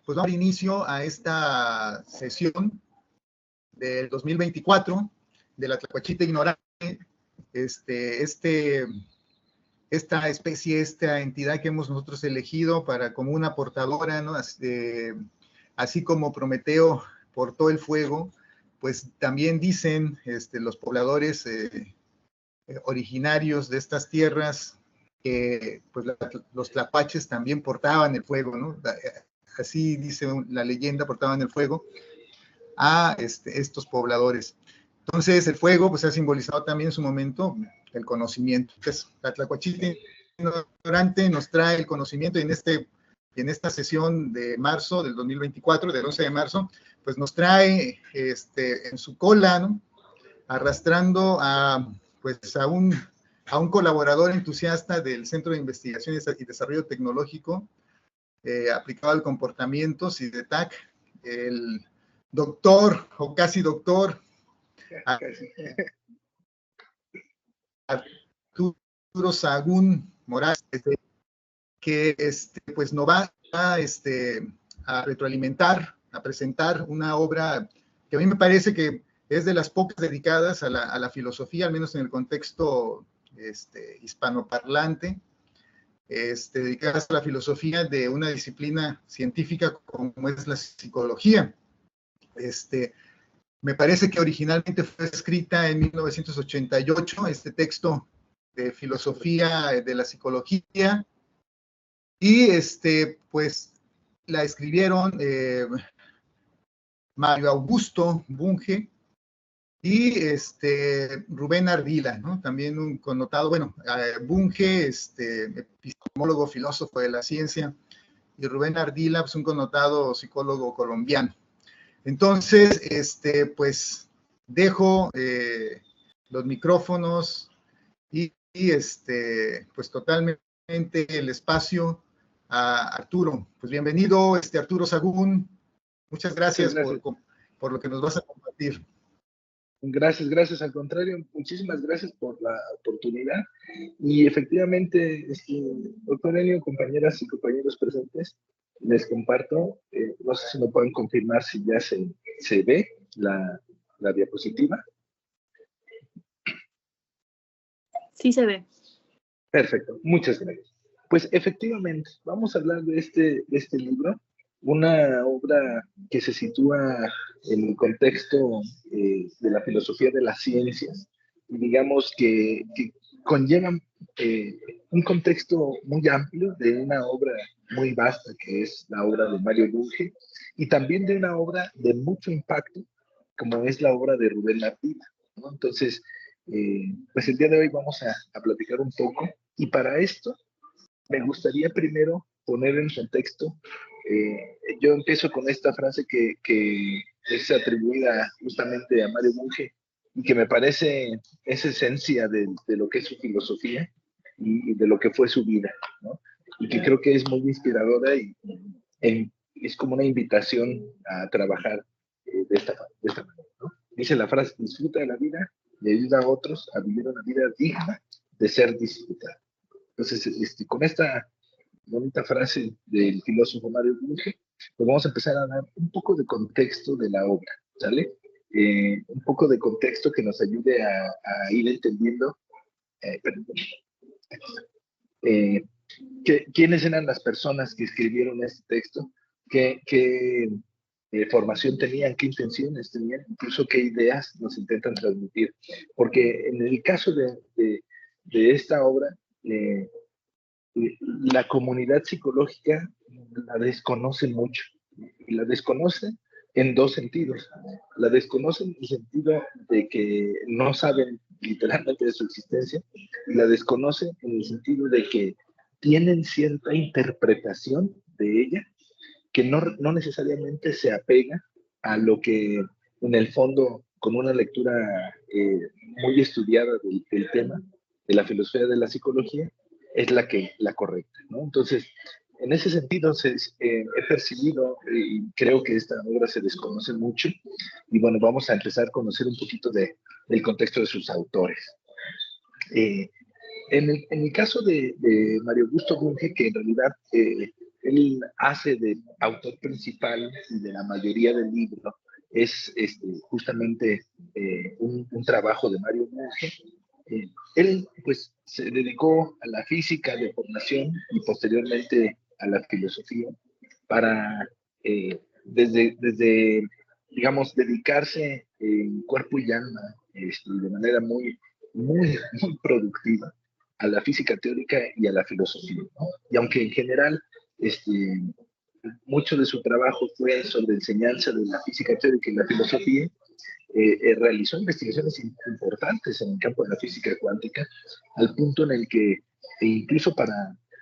pues vamos a dar inicio a esta sesión del 2024 de la Tlacuachita Ignorante, esta especie, esta entidad que hemos nosotros elegido para como una portadora, ¿no? Así como Prometeo portó el fuego, pues también dicen los pobladores originarios de estas tierras que pues, los tlacuaches también portaban el fuego, ¿no? Así dice la leyenda, portaban el fuego a estos pobladores. Entonces, el fuego pues ha simbolizado también en su momento el conocimiento. Entonces, la Tlacuachita Ignorante nos trae el conocimiento y en esta sesión de marzo del 2024, del 11 de marzo, pues nos trae en su cola, ¿no? Arrastrando pues a un colaborador entusiasta del Centro de Investigaciones y Desarrollo Tecnológico aplicado al comportamiento, CIDETAC, el doctor o casi doctor Arturo Sahagún Morales, que pues nos va a retroalimentar, a presentar una obra que a mí me parece que es de las pocas dedicadas a la filosofía, al menos en el contexto hispanoparlante, dedicadas a la filosofía de una disciplina científica como es la psicología. Me parece que originalmente fue escrita en 1988, este texto de filosofía de la psicología, y pues la escribieron Mario Augusto Bunge y Rubén Ardila, ¿no? También un connotado, bueno, Bunge, epistemólogo, filósofo de la ciencia, y Rubén Ardila, pues un connotado psicólogo colombiano. Entonces, pues dejo los micrófonos y pues totalmente el espacio a Arturo. Pues bienvenido, Arturo Sahagún. Muchas gracias, por lo que nos vas a compartir. Gracias, al contrario, muchísimas gracias por la oportunidad. Y efectivamente, doctor Enio, compañeras y compañeros presentes, les comparto, no sé si me pueden confirmar si ya se ve la diapositiva. Sí se ve. Perfecto, muchas gracias. Pues efectivamente, vamos a hablar de este libro, una obra que se sitúa en el contexto de la filosofía de las ciencias, y digamos que conlleva un contexto muy amplio de una obra muy vasta que es la obra de Mario Bunge, y también de una obra de mucho impacto como es la obra de Rubén Ardila, ¿no? Entonces, pues el día de hoy vamos a platicar un poco, y para esto me gustaría primero poner en contexto, yo empiezo con esta frase que es atribuida justamente a Mario Bunge y que me parece es esencia de lo que es su filosofía y de lo que fue su vida, ¿no? Y que creo que es muy inspiradora y es como una invitación a trabajar de esta manera, ¿no? Dice la frase: disfruta de la vida y ayuda a otros a vivir una vida digna de ser disfrutada. Entonces, con esta bonita frase del filósofo Mario Bunge, pues vamos a empezar a dar un poco de contexto de la obra, ¿sale? Un poco de contexto que nos ayude a ir entendiendo, quiénes eran las personas que escribieron este texto, qué formación tenían, qué intenciones tenían, incluso qué ideas nos intentan transmitir. Porque en el caso de esta obra, la comunidad psicológica la desconoce mucho, y la desconoce en dos sentidos. La desconocen en el sentido de que no saben literalmente de su existencia, y la desconocen en el sentido de que tienen cierta interpretación de ella que no necesariamente se apega a lo que en el fondo, con una lectura muy estudiada del tema de la filosofía de la psicología, es la correcta, ¿no? Entonces, en ese sentido he percibido y creo que esta obra se desconoce mucho, y bueno, vamos a empezar a conocer un poquito del contexto de sus autores. En el caso de Mario Augusto Bunge, que en realidad él hace de autor principal y de la mayoría del libro es justamente un trabajo de Mario Bunge. Él pues se dedicó a la física de formación y posteriormente a la filosofía para desde digamos, dedicarse en cuerpo y alma de manera muy productiva a la física teórica y a la filosofía, ¿no? Y aunque en general mucho de su trabajo fue sobre enseñanza de la física teórica y la filosofía, realizó investigaciones importantes en el campo de la física cuántica, al punto en el que, incluso para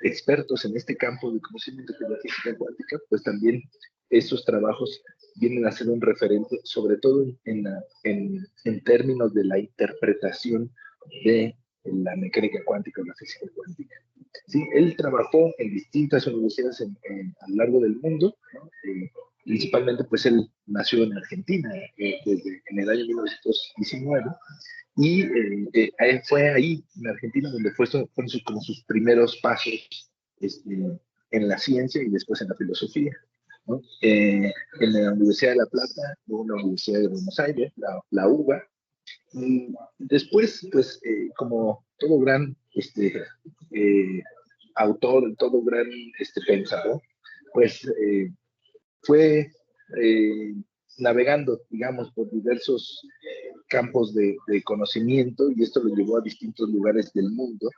expertos en este campo de conocimiento de la física cuántica, pues también estos trabajos vienen a ser un referente, sobre todo en términos de la interpretación de la mecánica cuántica o la física cuántica. Sí, él trabajó en distintas universidades a lo largo del mundo, ¿no? Principalmente pues él nació en Argentina en el año 1919 y fue ahí en Argentina donde fueron como sus primeros pasos en la ciencia y después en la filosofía, ¿no? En la Universidad de La Plata, luego en la Universidad de Buenos Aires, la UBA, y después pues como todo gran autor, todo gran pensador, pues fue navegando, digamos, por diversos campos de conocimiento, y esto lo llevó a distintos lugares del mundo,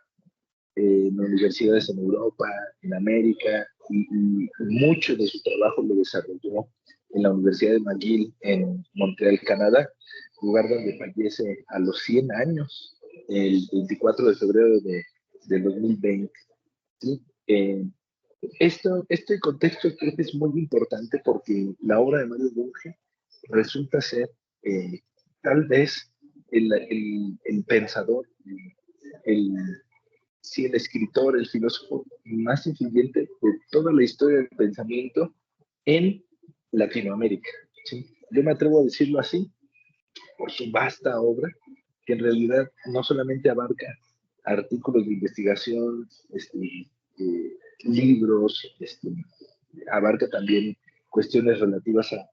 en universidades en Europa, en América, y mucho de su trabajo lo desarrolló en la Universidad de McGill en Montreal, Canadá, lugar donde fallece a los 100 años, el 24 de febrero del 2020. ¿Sí? Este contexto creo que es muy importante porque la obra de Mario Bunge resulta ser tal vez el pensador, el, sí, el escritor, el filósofo más influyente de toda la historia del pensamiento en Latinoamérica. ¿Sí? Yo me atrevo a decirlo así por su vasta obra, que en realidad no solamente abarca artículos de investigación, libros, abarca también cuestiones relativas a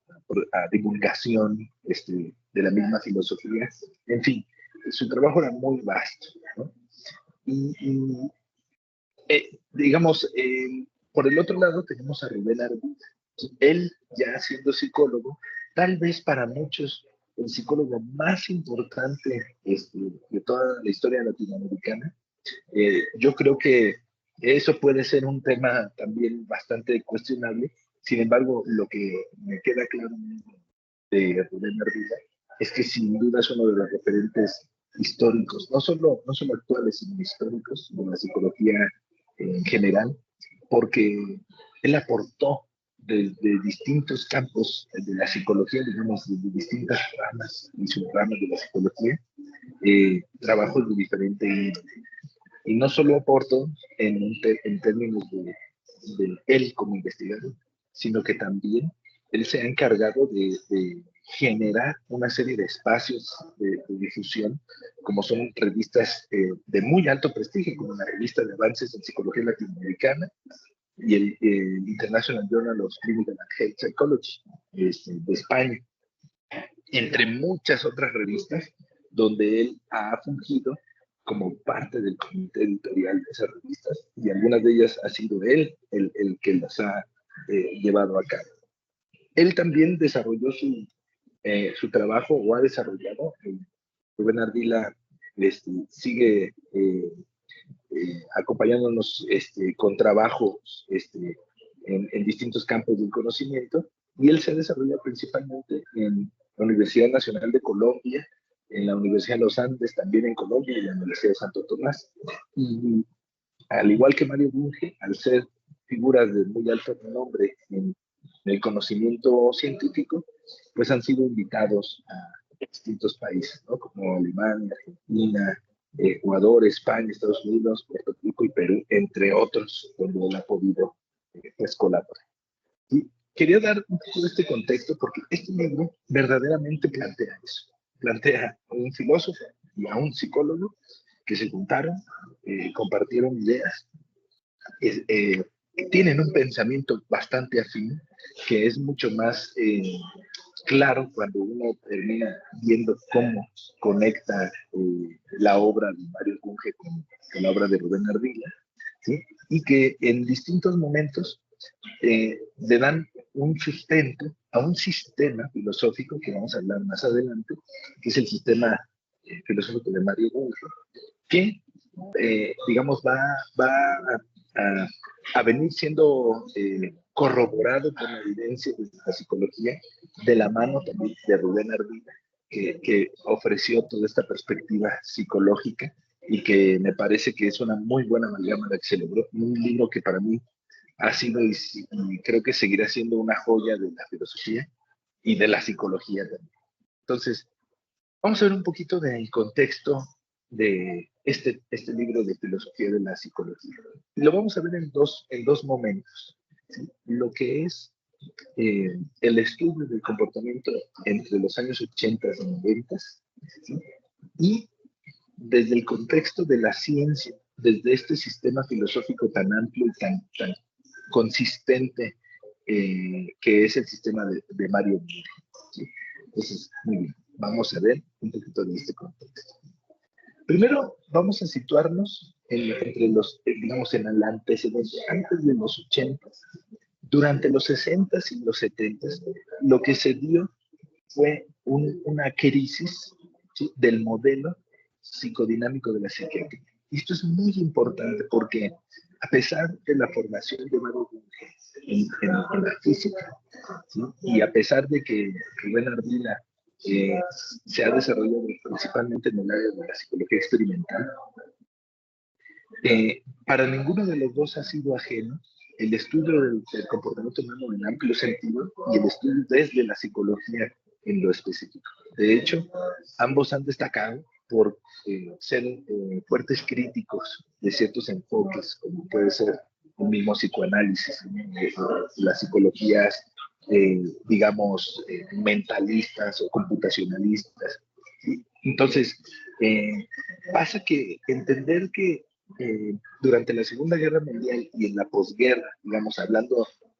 divulgación de la misma filosofía. En fin, su trabajo era muy vasto, ¿no? Y digamos, por el otro lado tenemos a Rubén Ardila. Él, ya siendo psicólogo, tal vez para muchos el psicólogo más importante de toda la historia latinoamericana. Yo creo que eso puede ser un tema también bastante cuestionable. Sin embargo, lo que me queda claro de Rubén Ardila es que sin duda es uno de los referentes históricos, no solo actuales, sino históricos de la psicología en general, porque él aportó de distintos campos de la psicología, digamos, de distintas ramas y subramas de la psicología, trabajos de diferente índole. Y no solo aportó en términos de él como investigador, sino que también él se ha encargado de generar una serie de espacios de difusión, como son revistas de muy alto prestigio, como la revista de avances en psicología latinoamericana y el International Journal of Clinical and Health Psychology de España, entre muchas otras revistas donde él ha fungido como parte del comité editorial de esas revistas, y algunas de ellas ha sido él el que las ha llevado a cabo. Él también desarrolló su trabajo, o ha desarrollado, Rubén Ardila sigue acompañándonos con trabajos en distintos campos del conocimiento, y él se ha desarrollado principalmente en la Universidad Nacional de Colombia, en la Universidad de los Andes, también en Colombia, y en la Universidad de Santo Tomás. Y al igual que Mario Bunge, al ser figuras de muy alto nombre en el conocimiento científico, pues han sido invitados a distintos países, ¿no? Como Alemania, Argentina, Ecuador, España, Estados Unidos, Puerto Rico y Perú, entre otros, donde él ha podido pues colaborar. Y quería dar un poco de este contexto porque este libro verdaderamente plantea eso. Plantea a un filósofo y a un psicólogo que se juntaron, compartieron ideas, tienen un pensamiento bastante afín, que es mucho más claro cuando uno termina viendo cómo conecta la obra de Mario Bunge con la obra de Rubén Ardila, ¿sí? Y que en distintos momentos le dan un sustento a un sistema filosófico que vamos a hablar más adelante, que es el sistema filosófico de Mario Bunge, que, digamos, va a venir siendo corroborado por la evidencia de la psicología, de la mano también de Rubén Ardila, que ofreció toda esta perspectiva psicológica y que me parece que es una muy buena amalgama la que se logró. Un libro que para mí ha sido y creo que seguirá siendo una joya de la filosofía y de la psicología también. Entonces, vamos a ver un poquito del contexto de este libro de filosofía de la psicología. Lo vamos a ver en dos momentos, ¿sí? Lo que es el estudio del comportamiento entre los años 80 y 90, ¿sí? Y desde el contexto de la ciencia, desde este sistema filosófico tan amplio y tan consistente que es el sistema de Mario Bunge, ¿sí? Entonces, muy bien, vamos a ver un poquito de este contexto. Primero, vamos a situarnos entre los, digamos, en el antecedente, antes de los 80, durante los 60 y los 70, lo que se dio fue una crisis, ¿sí?, del modelo psicodinámico de la psiquiatría. Y esto es muy importante porque a pesar de la formación de Mario Bunge en la física, ¿sí?, y a pesar de que Rubén Ardila se ha desarrollado principalmente en el área de la psicología experimental, para ninguno de los dos ha sido ajeno el estudio del comportamiento humano en amplio sentido y el estudio desde la psicología en lo específico. De hecho, ambos han destacado por ser fuertes críticos de ciertos enfoques, como puede ser un mismo psicoanálisis, las psicologías, digamos, mentalistas o computacionalistas. ¿Sí? Entonces, pasa que entender que durante la Segunda Guerra Mundial y en la posguerra, digamos,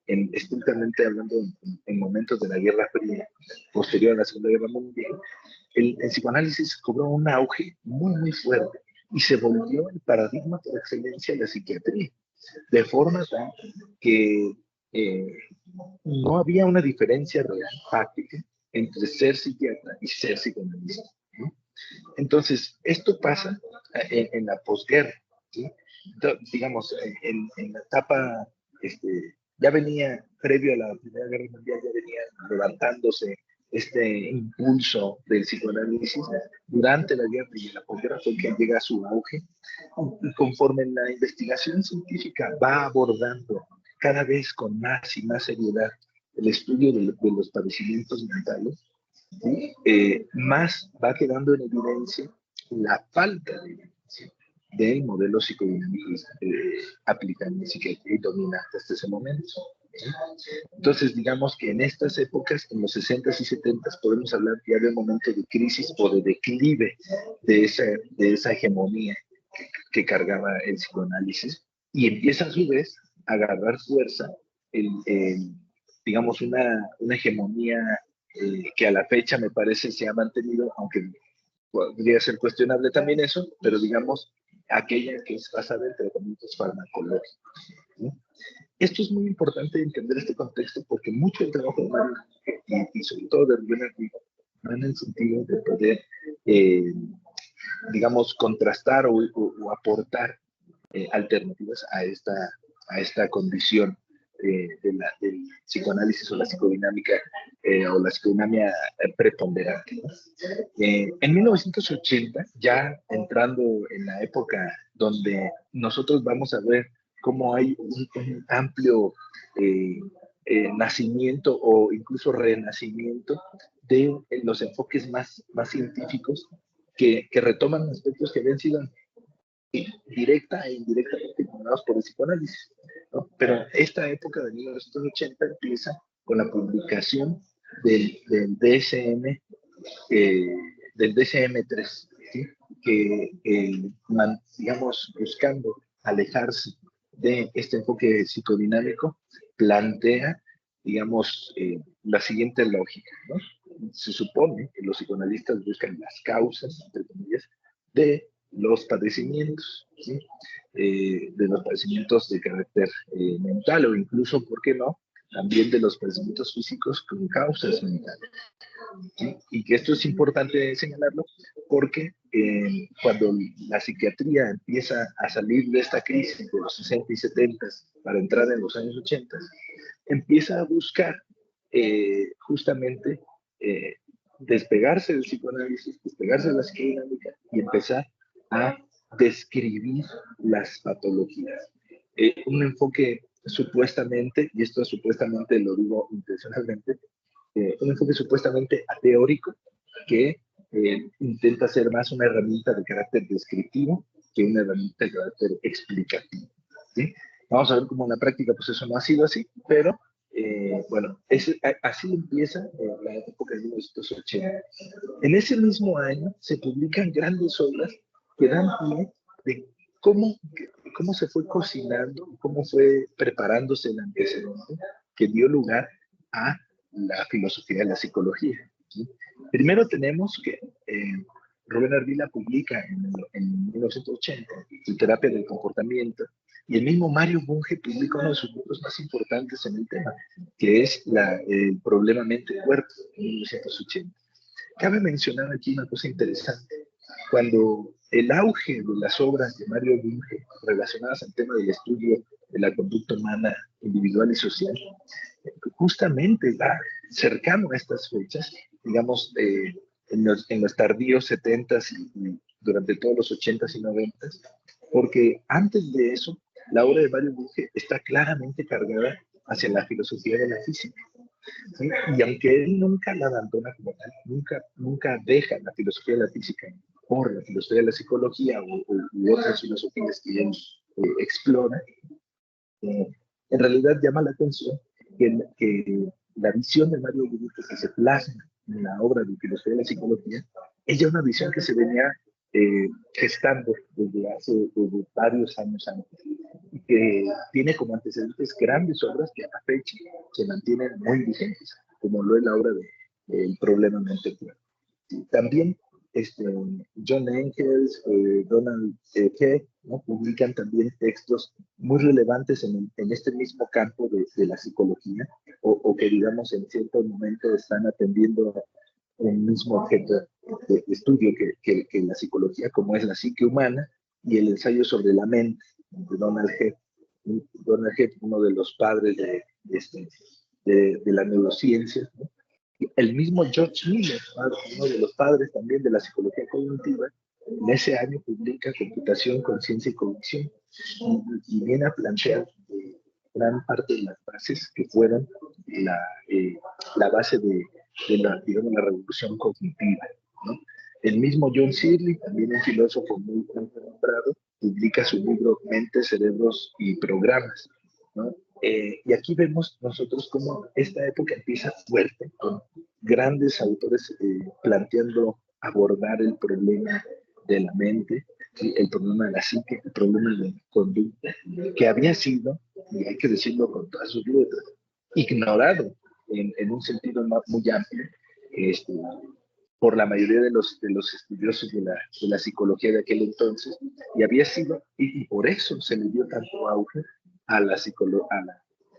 estrictamente hablando en momentos de la Guerra Fría, posterior a la Segunda Guerra Mundial, el psicoanálisis cobró un auge muy, muy fuerte y se volvió el paradigma por excelencia de la psiquiatría, de forma tal que no había una diferencia real, práctica, entre ser psiquiatra y ser psicoanalista, ¿no? Entonces, esto pasa en la posguerra, ¿sí? Digamos, en la etapa, ya venía, previo a la Primera Guerra Mundial, ya venía levantándose este impulso del psicoanálisis. Durante la guerra y en la posguerra fue que llega a su auge, y conforme la investigación científica va abordando cada vez con más y más seriedad el estudio de los padecimientos mentales, ¿sí?, más va quedando en evidencia la falta de evidencia del modelo psicodinámico aplicado en psiquiatría y dominante hasta ese momento, ¿sí? Entonces, digamos que en estas épocas, en los 60s y 70s, podemos hablar ya de un momento de crisis o de declive de esa hegemonía que cargaba el psicoanálisis, y empieza a su vez a agarrar fuerza digamos, una hegemonía que a la fecha me parece se ha mantenido, aunque podría ser cuestionable también eso, pero digamos, aquella que es basada en tratamientos farmacológicos, ¿sí? Esto es muy importante entender este contexto porque mucho del trabajo de Mario y sobre todo de Rubén Ardila va en el sentido de poder, digamos, contrastar o aportar alternativas a esta condición del psicoanálisis o la psicodinámica o la psicodinamia preponderante, ¿no? En 1980, ya entrando en la época donde nosotros vamos a ver cómo hay un amplio nacimiento o incluso renacimiento de los enfoques más científicos que retoman aspectos que habían sido directa e indirectamente ignorados por el psicoanálisis, ¿no? Pero esta época de 1980 empieza con la publicación del DSM, del DSM-3, ¿sí?, que, digamos, buscando alejarse de este enfoque psicodinámico plantea, digamos, la siguiente lógica, ¿no? Se supone que los psicoanalistas buscan las causas, entre comillas, de los padecimientos, ¿sí? De los padecimientos de carácter mental o incluso, ¿por qué no?, también de los padecimientos físicos con causas mentales. ¿Sí? Y que esto es importante señalarlo porque cuando la psiquiatría empieza a salir de esta crisis de los 60 y 70 para entrar en los años 80, empieza a buscar justamente despegarse del psicoanálisis, despegarse de la psicodinámica y empezar a describir las patologías. Un enfoque supuestamente, y esto supuestamente lo digo intencionalmente, un enfoque supuestamente ateórico que intenta ser más una herramienta de carácter descriptivo que una herramienta de carácter explicativo, ¿sí? Vamos a ver cómo en la práctica pues eso no ha sido así, pero bueno, así empieza la época de 1980. En ese mismo año se publican grandes obras que dan pie de cómo se fue cocinando, cómo fue preparándose el antecedente que dio lugar a la filosofía de la psicología, ¿sí? Primero tenemos que Rubén Ardila publica en 1980 su terapia del comportamiento, y el mismo Mario Bunge publica uno de sus libros más importantes en el tema, que es el problema mente-cuerpo, en 1980. Cabe mencionar aquí una cosa interesante. Cuando el auge de las obras de Mario Bunge relacionadas al tema del estudio de la conducta humana individual y social, justamente va cercano a estas fechas, digamos, en los tardíos 70s y durante todos los 80s y 90s, porque antes de eso, la obra de Mario Bunge está claramente cargada hacia la filosofía de la física, ¿sí? Y aunque él nunca la abandona como tal, nunca deja la filosofía de la física por la filosofía de la psicología u otras filosofías que él explora, en realidad llama la atención que la visión de Mario Bunge que se plasma en la obra de filosofía de la psicología es ya una visión que se venía gestando desde varios años antes y que tiene como antecedentes grandes obras que a la fecha se mantienen muy vigentes, como lo es la obra de El problema mente-cuerpo. También John Engels, Donald Kay, ¿no?, publican también textos muy relevantes en este mismo campo de la psicología, o que digamos en cierto momento están atendiendo el mismo objeto de estudio que la psicología, como es la psique humana y el ensayo sobre la mente de Donald Hebb. Donald Hebb, uno de los padres de la neurociencia, ¿no? El mismo George Miller, uno de los padres también de la psicología cognitiva, en ese año publica Computación, Conciencia y Cognición, y viene a plantear gran parte de las bases que fueron la base de digamos, la revolución cognitiva, ¿no? El mismo John Searle, también un filósofo muy nombrado, publica su libro Mentes, Cerebros y Programas, ¿no? Y aquí vemos nosotros cómo esta época empieza fuerte, con grandes autores planteando abordar el problema de la mente, ¿sí?, el problema de la psique, el problema de la conducta, que había sido, y hay que decirlo con todas sus letras, ignorado en un sentido muy amplio por la mayoría de los estudiosos de la psicología de aquel entonces, y había sido, y por eso se le dio tanto auge a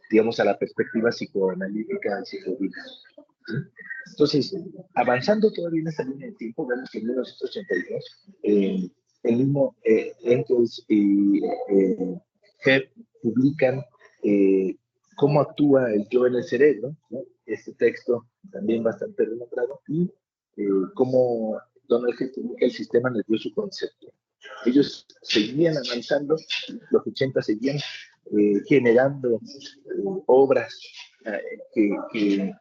digamos, a la perspectiva psicoanalítica y psicodinámica. ¿Sí? Entonces, avanzando todavía en esta línea de tiempo, vemos que en 1982, el mismo Engels y Hebb publican cómo actúa el yo en el cerebro, ¿no? Este texto también bastante renombrado, y cómo Donald Hebb publica el sistema nervioso concepto. Ellos seguían avanzando, los 80 seguían generando obras que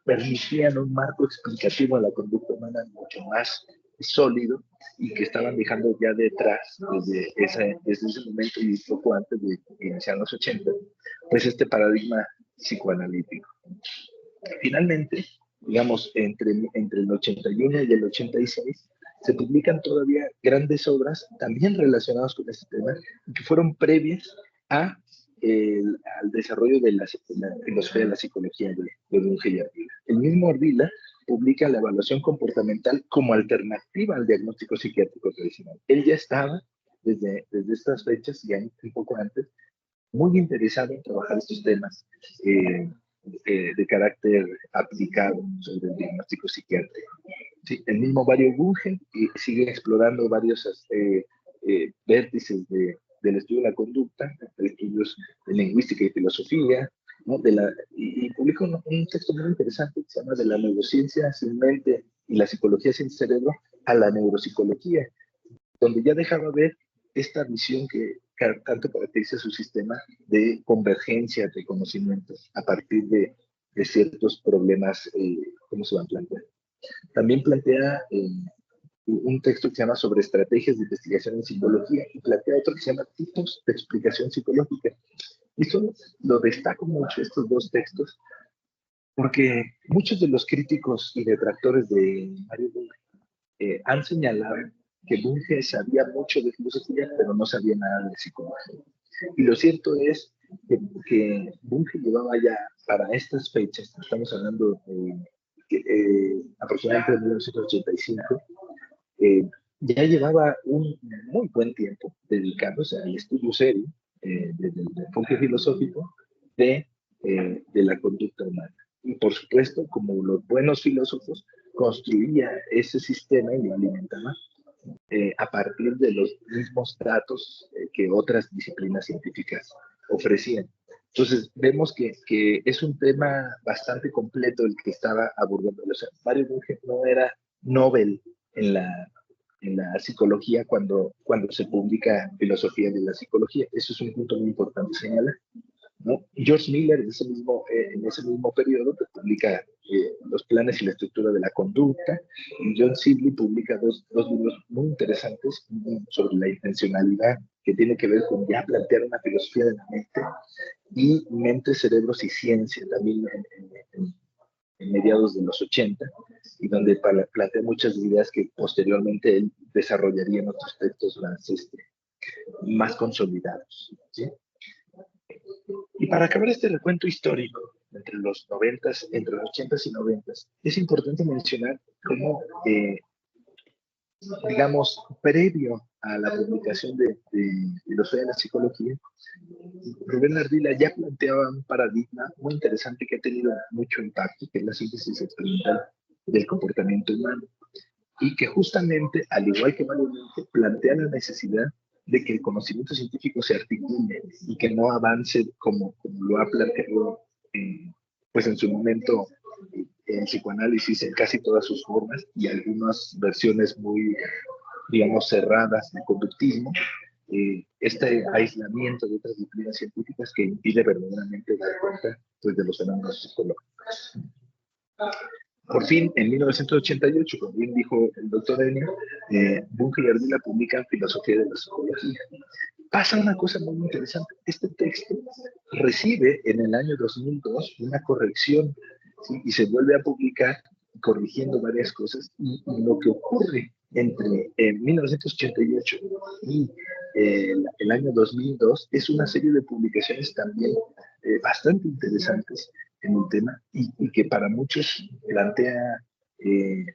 permitían un marco explicativo a la conducta humana mucho más sólido y que estaban dejando ya detrás desde ese momento y poco antes de iniciar los 80, pues este paradigma psicoanalítico. Finalmente, digamos, entre el 81 y el 86, se publican todavía grandes obras también relacionadas con este tema, que fueron previas al desarrollo de la filosofía de la psicología de Bunge y Ardila. El mismo Ardila publica la evaluación comportamental como alternativa al diagnóstico psiquiátrico tradicional. Él ya estaba, desde estas fechas y un poco antes, muy interesado en trabajar estos temas de carácter aplicado sobre el diagnóstico psiquiátrico. Sí, el mismo Mario Bunge sigue explorando varios vértices del estudio de la conducta, de estudios de lingüística y filosofía, ¿no? Y publica un texto muy interesante que se llama De la neurociencia sin mente y la psicología sin cerebro a la neuropsicología, donde ya dejaba ver esta visión que tanto caracteriza su sistema de convergencia de conocimientos a partir de ciertos problemas, ¿cómo se van a plantear? También plantea un texto que se llama Sobre estrategias de investigación en psicología y plantea otro que se llama Tipos de explicación psicológica. Y esto lo destaco mucho, estos dos textos, porque muchos de los críticos y detractores de Mario Bunge han señalado que Bunge sabía mucho de filosofía, pero no sabía nada de psicología. Y lo cierto es que Bunge llevaba ya para estas fechas, estamos hablando aproximadamente de 1985, ya llevaba un muy buen tiempo dedicándose al estudio serio desde el enfoque filosófico de la conducta humana. Y por supuesto, como los buenos filósofos, construía ese sistema y lo alimentaba a partir de los mismos datos que otras disciplinas científicas ofrecían. Entonces, vemos que es un tema bastante completo el que estaba abordando. O sea, Mario Bunge no era Nobel en la psicología cuando se publica Filosofía de la Psicología. Eso es un punto muy importante señalar, ¿no? George Miller en ese mismo periodo publica Los planes y la estructura de la conducta, y John Sibley publica dos libros muy interesantes sobre la intencionalidad, que tiene que ver con ya plantear una filosofía de la mente, y Mente, Cerebros y Ciencia, también en mediados de los 80, y donde plantea muchas ideas que posteriormente él desarrollaría en otros textos más consolidados, ¿sí? Y para acabar este recuento histórico entre los 80s y 90s, es importante mencionar cómo, digamos, previo a la publicación de Filosofía de la Psicología, Rubén Ardila ya planteaba un paradigma muy interesante que ha tenido mucho impacto, que es la síntesis experimental del comportamiento humano, y que justamente, al igual que Mario Bunge, plantea la necesidad de que el conocimiento científico se articule y que no avance como lo ha planteado pues en su momento en psicoanálisis en casi todas sus formas y algunas versiones muy, digamos, cerradas de conductismo, este aislamiento de otras disciplinas científicas que impide verdaderamente dar cuenta pues, de los fenómenos psicológicos. Por fin, en 1988, como bien dijo el doctor Enio, Bunge y Ardila publican Filosofía de la Psicología. Pasa una cosa muy interesante. Este texto recibe en el año 2002 una corrección, ¿sí? Y se vuelve a publicar corrigiendo varias cosas. Y lo que ocurre entre 1988 y el año 2002 es una serie de publicaciones también bastante interesantes en un tema y que para muchos plantea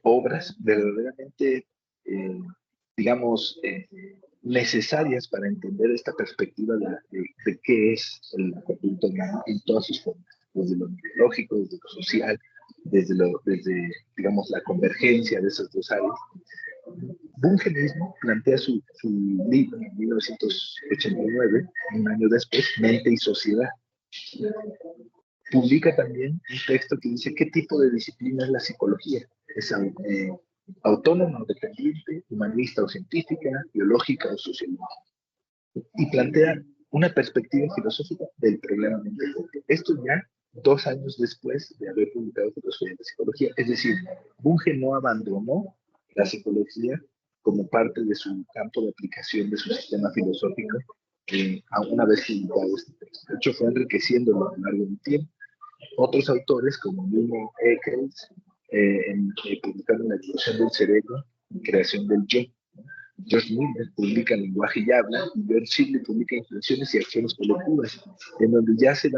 obras verdaderamente, digamos, necesarias para entender esta perspectiva de qué es el conducta humana en todas sus formas, desde lo neurológico, desde lo social, desde digamos, la convergencia de esas dos áreas. Bunge mismo plantea su libro en 1989, un año después, Mente y Sociedad. Publica también un texto que dice qué tipo de disciplina es la psicología. ¿Es autónoma o dependiente, humanista o científica, biológica o sociológica? Y plantea una perspectiva filosófica del problema mental. Esto ya 2 años después de haber publicado Filosofía de la Psicología. Es decir, Bunge no abandonó la psicología como parte de su campo de aplicación de su sistema filosófico una vez publicado este texto. De hecho, fue enriqueciéndolo a lo largo del tiempo. Otros autores, como mismo Eccles, publicaron La evolución del cerebro y creación del yo. George Miller publica Lenguaje y Habla, y Bert Shirley publica Intenciones y Acciones Colectivas, en donde ya se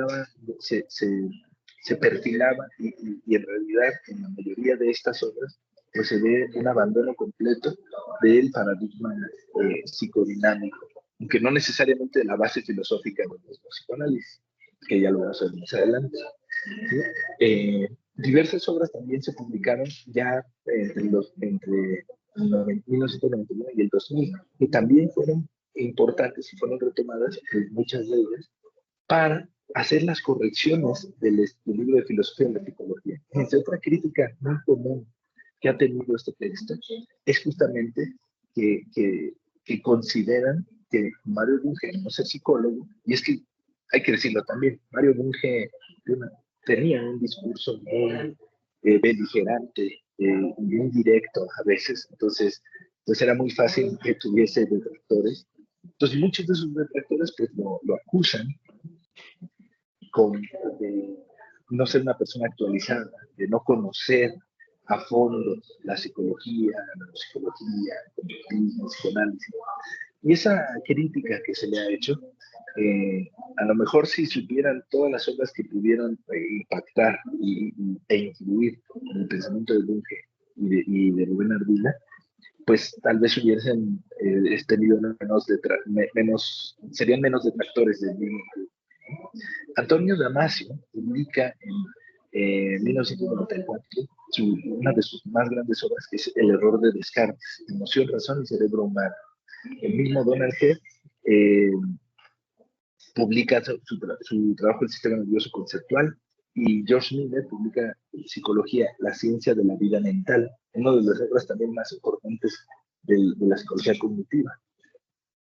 perfilaba y en realidad en la mayoría de estas obras pues se ve un abandono completo del paradigma psicodinámico, aunque no necesariamente de la base filosófica de los psicoanálisis, que ya lo vamos a ver más adelante. ¿Sí? Diversas obras también se publicaron ya entre 1999 y el 2000, que también fueron importantes y fueron retomadas, pues, muchas de ellas, para hacer las correcciones del libro de filosofía de la psicología. Otra crítica muy común que ha tenido este texto es justamente que consideran que Mario Bunge no es psicólogo, y es que hay que decirlo también, Mario Bunge tenía un discurso muy beligerante y muy directo a veces, entonces pues era muy fácil que tuviese detractores. Entonces muchos de sus detractores pues lo acusan de no ser una persona actualizada, de no conocer a fondo la psicología, la neuropsicología, el conductismo, el psicoanálisis. Y esa crítica que se le ha hecho, a lo mejor si supieran todas las obras que pudieron impactar e influir en el pensamiento de Bunge y de Rubén Ardila, pues tal vez hubiesen tenido serían menos detractores del mismo. Antonio Damasio publica en 1994 una de sus más grandes obras, que es El error de Descartes, Emoción, Razón y Cerebro Humano. El mismo Donald Hebb publica su trabajo El sistema nervioso conceptual, y George Miller publica Psicología, la ciencia de la vida mental, uno de los obras también más importantes de la psicología cognitiva.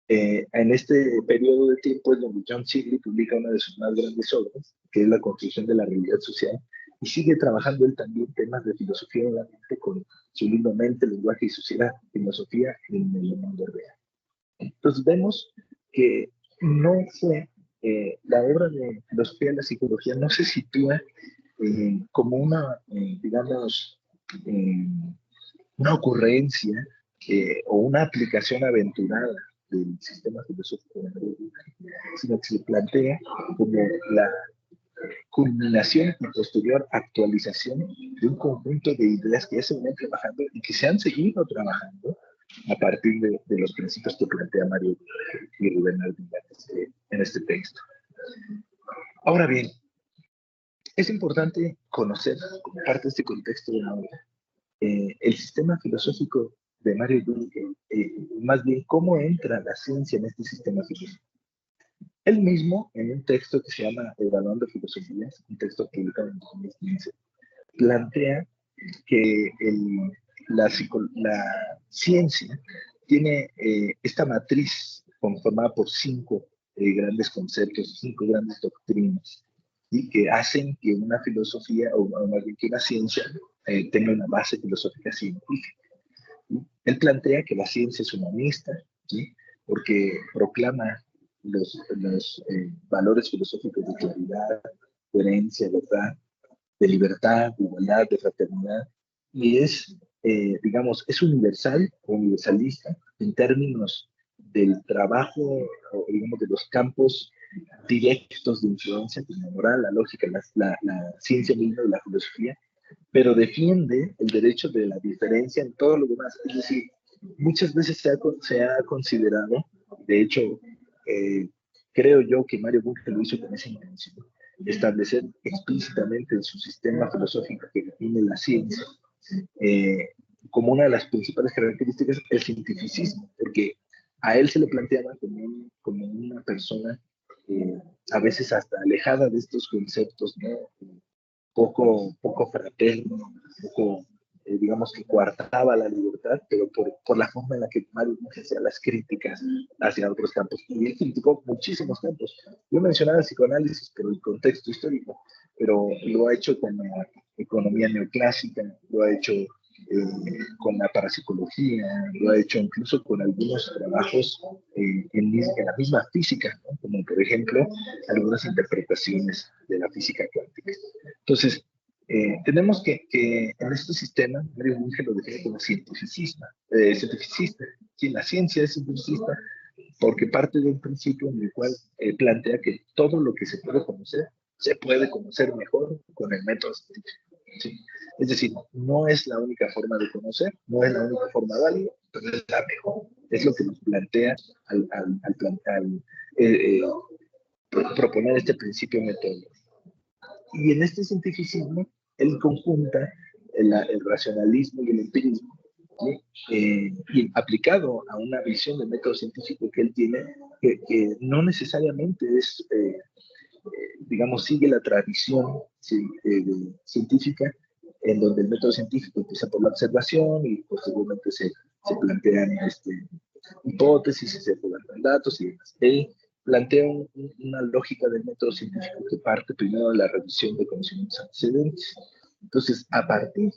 En este periodo de tiempo es donde John Seeley publica una de sus más grandes obras, que es La construcción de la realidad social, y sigue trabajando él también temas de filosofía de la mente con su libro Mente, Lenguaje y Sociedad, Filosofía en el mundo real. Entonces vemos que no fue la obra de filosofía de la psicología no se sitúa como una, digamos, una ocurrencia o una aplicación aventurada del sistema filosófico de Mario Bunge, sino que se plantea como la culminación y posterior actualización de un conjunto de ideas que ya se venían trabajando y que se han seguido trabajando a partir de los principios que plantea Mario y Rubén Ardila en este texto. Ahora bien, es importante conocer, como parte de este contexto de la obra, el sistema filosófico de Mario Bunge, más bien cómo entra la ciencia en este sistema filosófico. Él mismo, en un texto que se llama Evaluando Filosofías, un texto publicado en 2015, plantea que la ciencia tiene esta matriz conformada por 5 grandes conceptos, 5 grandes doctrinas, y que hacen que una filosofía, o más bien que una ciencia, tenga una base filosófica científica. ¿Sí? Él plantea que la ciencia es humanista, ¿sí? Porque proclama los valores filosóficos de claridad, coherencia, verdad, de libertad, de igualdad, de fraternidad, y es, digamos, es universal o universalista en términos del trabajo, o digamos, de los campos directos de influencia, como la moral, la lógica, la ciencia misma y la filosofía, pero defiende el derecho de la diferencia en todo lo demás. Es decir, muchas veces se ha considerado, de hecho, creo yo que Mario Bunge lo hizo con esa intención, establecer explícitamente en su sistema filosófico que define la ciencia, como una de las principales características el cientificismo, porque a él se le planteaba como una persona a veces hasta alejada de estos conceptos, ¿no? Poco fraterno, poco, digamos que coartaba la libertad, pero por la forma en la que Mario Bunge hacía las críticas hacia otros campos. Y él criticó muchísimos campos. Yo mencionaba el psicoanálisis, pero el contexto histórico, pero lo ha hecho con la economía neoclásica, lo ha hecho con la parapsicología, lo ha hecho incluso con algunos trabajos en la misma física, ¿no? Como por ejemplo algunas interpretaciones de la física cuántica. Entonces, tenemos que en este sistema, Mario Bunge lo define como cientificista. Sí, la ciencia es cientificista porque parte de un principio en el cual plantea que todo lo que se puede conocer mejor con el método científico. ¿Sí? Es decir, no es la única forma de conocer, no es la única forma válida, pero es la mejor. Es lo que nos plantea al eh, eh, proponer este principio metodológico. Y en este cientificismo, él conjunta el racionalismo y el empirismo, ¿sí? Y aplicado a una visión del método científico que él tiene, que no necesariamente es, digamos, sigue la tradición ¿sí? Científica, en donde el método científico empieza por la observación y posteriormente se plantean hipótesis y se presentan datos y demás. Él plantea una lógica del método científico que parte primero de la revisión de conocimientos antecedentes. Entonces, a partir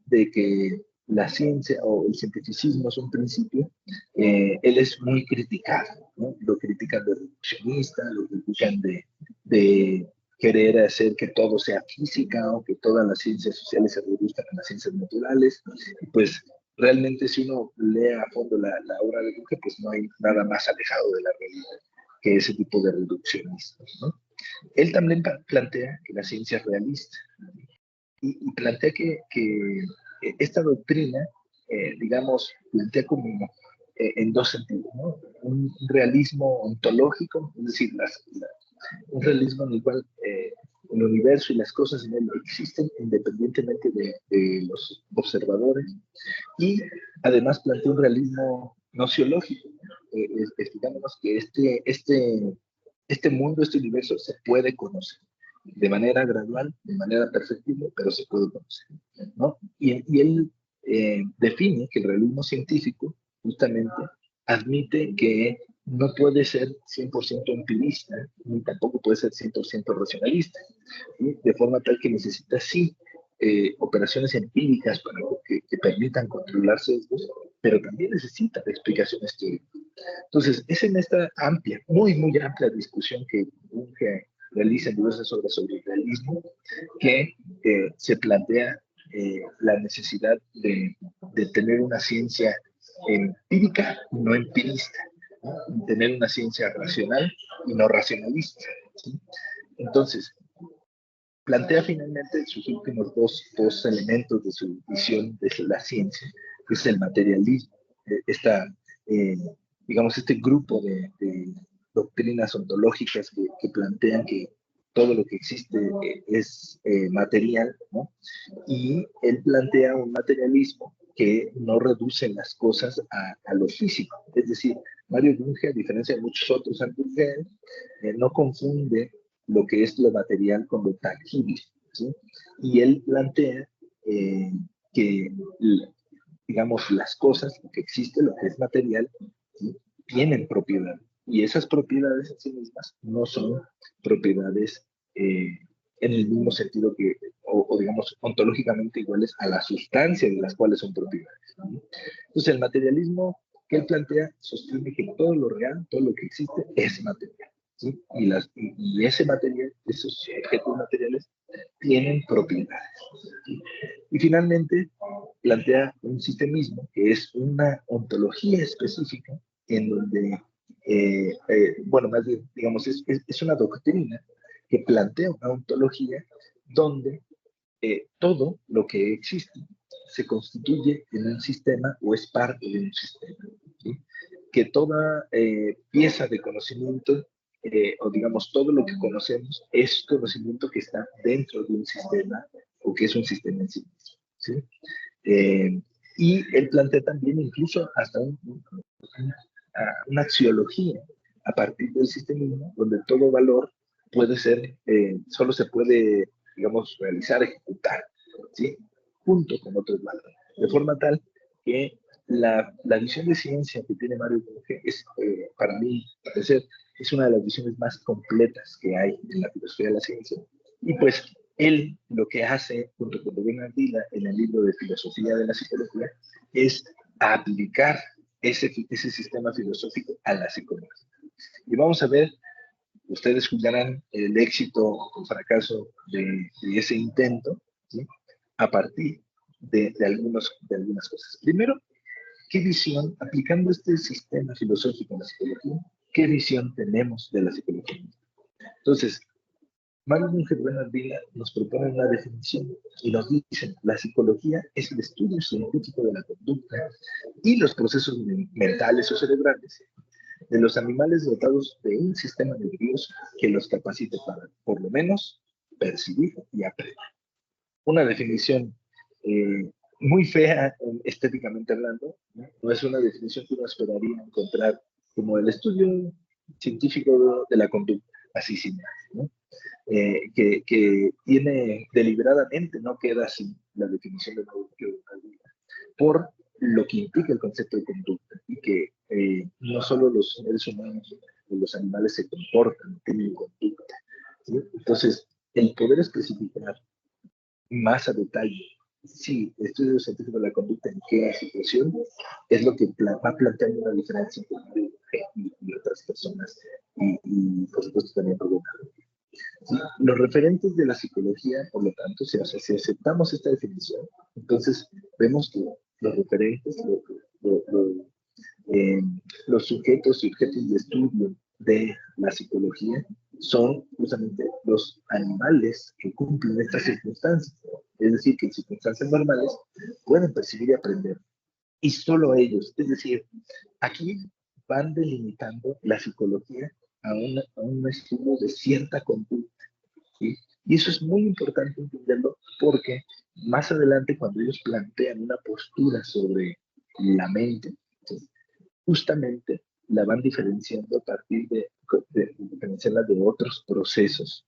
de que la ciencia o el cientificismo es un principio, él es muy criticado, ¿no? Lo critican de reduccionista, lo critican de querer hacer que todo sea física o que todas las ciencias sociales se reduzcan a las ciencias naturales. Y pues realmente si uno lee a fondo la obra de Bunge, pues no hay nada más alejado de la realidad que ese tipo de reduccionistas, ¿no? Él también plantea que la ciencia es realista y plantea que esta doctrina, digamos, plantea como en dos sentidos, ¿no? Un realismo ontológico, es decir, un realismo en el cual el universo y las cosas en él existen independientemente de los observadores, y además plantea un realismo nociológico, explicándonos que este mundo, este universo se puede conocer de manera gradual, de manera perfectible, pero se puede conocer, ¿no? Y él define que el realismo científico justamente admite que no puede ser 100% empirista, ni tampoco puede ser 100% racionalista, ¿sí? De forma tal que necesita sí operaciones empíricas para que permitan controlar sesgos, pero también necesita de explicaciones teóricas. Entonces, es en esta amplia, muy, muy amplia discusión que Bunge realiza en diversas obras sobre el realismo, que se plantea la necesidad de tener una ciencia empírica y no empirista, ¿no? Tener una ciencia racional y no racionalista, ¿sí? Entonces, plantea finalmente sus últimos dos elementos de su visión de la ciencia, que es el materialismo, eh, digamos, este grupo de doctrinas ontológicas que plantean que todo lo que existe es material, ¿no? Y él plantea un materialismo que no reduce las cosas a lo físico. Es decir, Mario Bunge, a diferencia de muchos otros antes de él, no confunde lo que es lo material con lo tangible, ¿sí? Y él plantea que, digamos, las cosas, lo que existe, lo que es material, ¿sí? Tienen propiedades. Y esas propiedades en sí mismas no son propiedades en el mismo sentido que, o digamos, ontológicamente iguales a la sustancia de las cuales son propiedades, ¿sí? Entonces, el materialismo que él plantea sostiene que todo lo real, todo lo que existe, es material, ¿sí? Y ese material, esos objetos materiales, tienen propiedades, ¿sí? Y finalmente plantea un sistemismo que es una ontología específica en donde, bueno, más bien, digamos, es una doctrina que plantea una ontología donde todo lo que existe se constituye en un sistema o es parte de un sistema, ¿sí? Que toda pieza de conocimiento, o digamos todo lo que conocemos, es conocimiento que está dentro de un sistema o que es un sistema en sí mismo, ¿sí? Eh, y él plantea también incluso hasta una axiología a partir del sistemismo, donde todo valor puede ser, solo se puede, digamos, realizar, ejecutar, ¿sí? Junto con otros valores. De forma tal que la visión de ciencia que tiene Mario Bunge es, para mí, parecer, es una de las visiones más completas que hay en la filosofía de la ciencia. Y pues él lo que hace, junto con Rubén Ardila, en el libro de Filosofía de la Psicología, es aplicar ese sistema filosófico a la psicología. Y vamos a ver, ustedes juzgarán el éxito o fracaso de ese intento, ¿sí? A partir de algunas cosas. Primero, ¿qué visión, aplicando este sistema filosófico en la psicología, qué visión tenemos de la psicología? Entonces, Mario Bunge y Bernard Vila nos proponen una definición y nos dicen, la psicología es el estudio científico de la conducta y los procesos mentales o cerebrales de los animales dotados de un sistema nervioso que los capacite para, por lo menos, percibir y aprender. Una definición muy fea estéticamente hablando, ¿no? No es una definición que uno esperaría encontrar como el estudio científico de la conducta, así sin más, ¿no? Que tiene deliberadamente, no queda sin la definición de Mario por lo que implica el concepto de conducta y que no solo los seres humanos o los animales se comportan, tienen conducta, ¿sí? Entonces, el poder especificar más a detalle si estudio científico de la conducta en qué situación es lo que va planteando una diferencia entre y otras personas y por supuesto también provoca. ¿Sí? Los referentes de la psicología, por lo tanto, si aceptamos esta definición, entonces vemos que los referentes, los sujetos y objetos de estudio de la psicología son justamente los animales que cumplen estas circunstancias. Es decir, que en circunstancias normales pueden percibir y aprender. Y solo ellos. Es decir, aquí van delimitando la psicología a un estudio de cierta conducta. ¿Sí? Y eso es muy importante entenderlo porque más adelante cuando ellos plantean una postura sobre la mente, ¿sí? Justamente la van diferenciando a partir de diferenciarla de otros procesos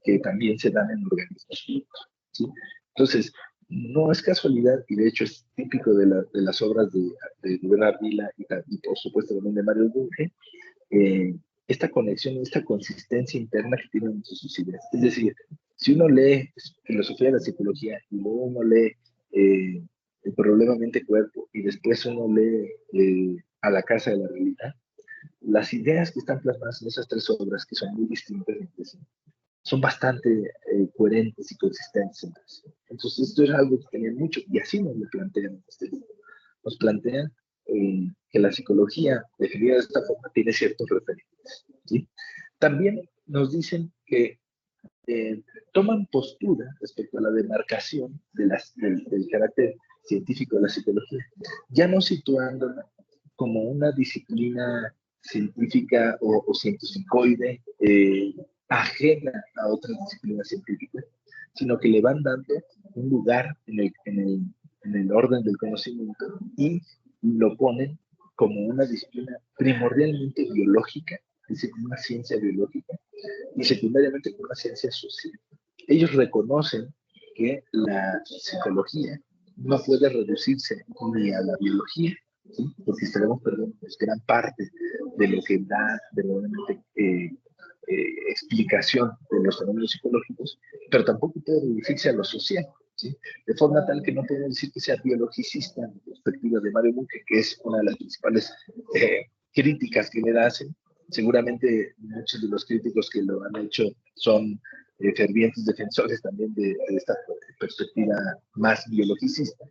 que también se dan en organismos vivos, ¿sí? Entonces, no es casualidad, y de hecho es típico de las obras de Bernard Vila y por supuesto también de Mario Bunge, esta conexión, esta consistencia interna que tienen entre sus ideas. Es decir, si uno lee filosofía de la psicología y luego uno lee el problema mente-cuerpo y después uno lee A la casa de la realidad, las ideas que están plasmadas en esas tres obras, que son muy distintas entre sí, son bastante coherentes y consistentes entre sí. Entonces, esto es algo que tenía mucho, y así nos lo plantean en este libro. Nos plantean que la psicología, definida de esta forma, tiene ciertos referentes, ¿sí? También nos dicen que toman postura respecto a la demarcación del carácter científico de la psicología, ya no situándola como una disciplina científica o cientificoide ajena a otras disciplinas científicas, sino que le van dando un lugar en el orden del conocimiento y lo ponen como una disciplina primordialmente biológica, es decir, como una ciencia biológica, y secundariamente como una ciencia social. Ellos reconocen que la psicología no puede reducirse ni a la biología, ¿sí? Porque estaremos perdiendo gran parte de lo que da verdaderamente explicación de los fenómenos psicológicos, pero tampoco puede reducirse a lo social, ¿sí? De forma tal que no podemos decir que sea biologicista en perspectiva de Mario Bunge, que es una de las principales críticas que le hacen. Seguramente muchos de los críticos que lo han hecho son fervientes defensores también de esta perspectiva más biologicista,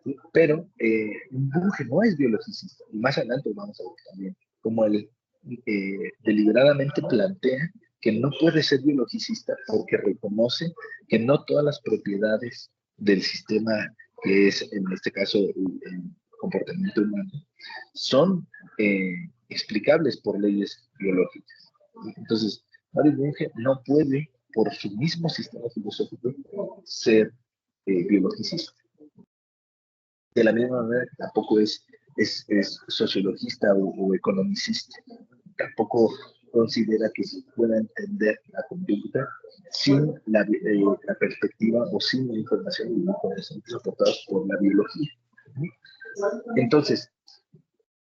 ¿sí? Pero Bunge no es biologicista, y más adelante vamos a ver también cómo él deliberadamente plantea que no puede ser biologicista porque reconoce que no todas las propiedades del sistema, que es en este caso el comportamiento humano, son explicables por leyes biológicas. Entonces, Mario Bunge no puede, por su mismo sistema filosófico, ser biologicista. De la misma manera que tampoco es sociologista o economicista. Tampoco considera que se pueda entender la conducta sin la perspectiva o sin la información y los conocimientos aportados por la biología. Entonces,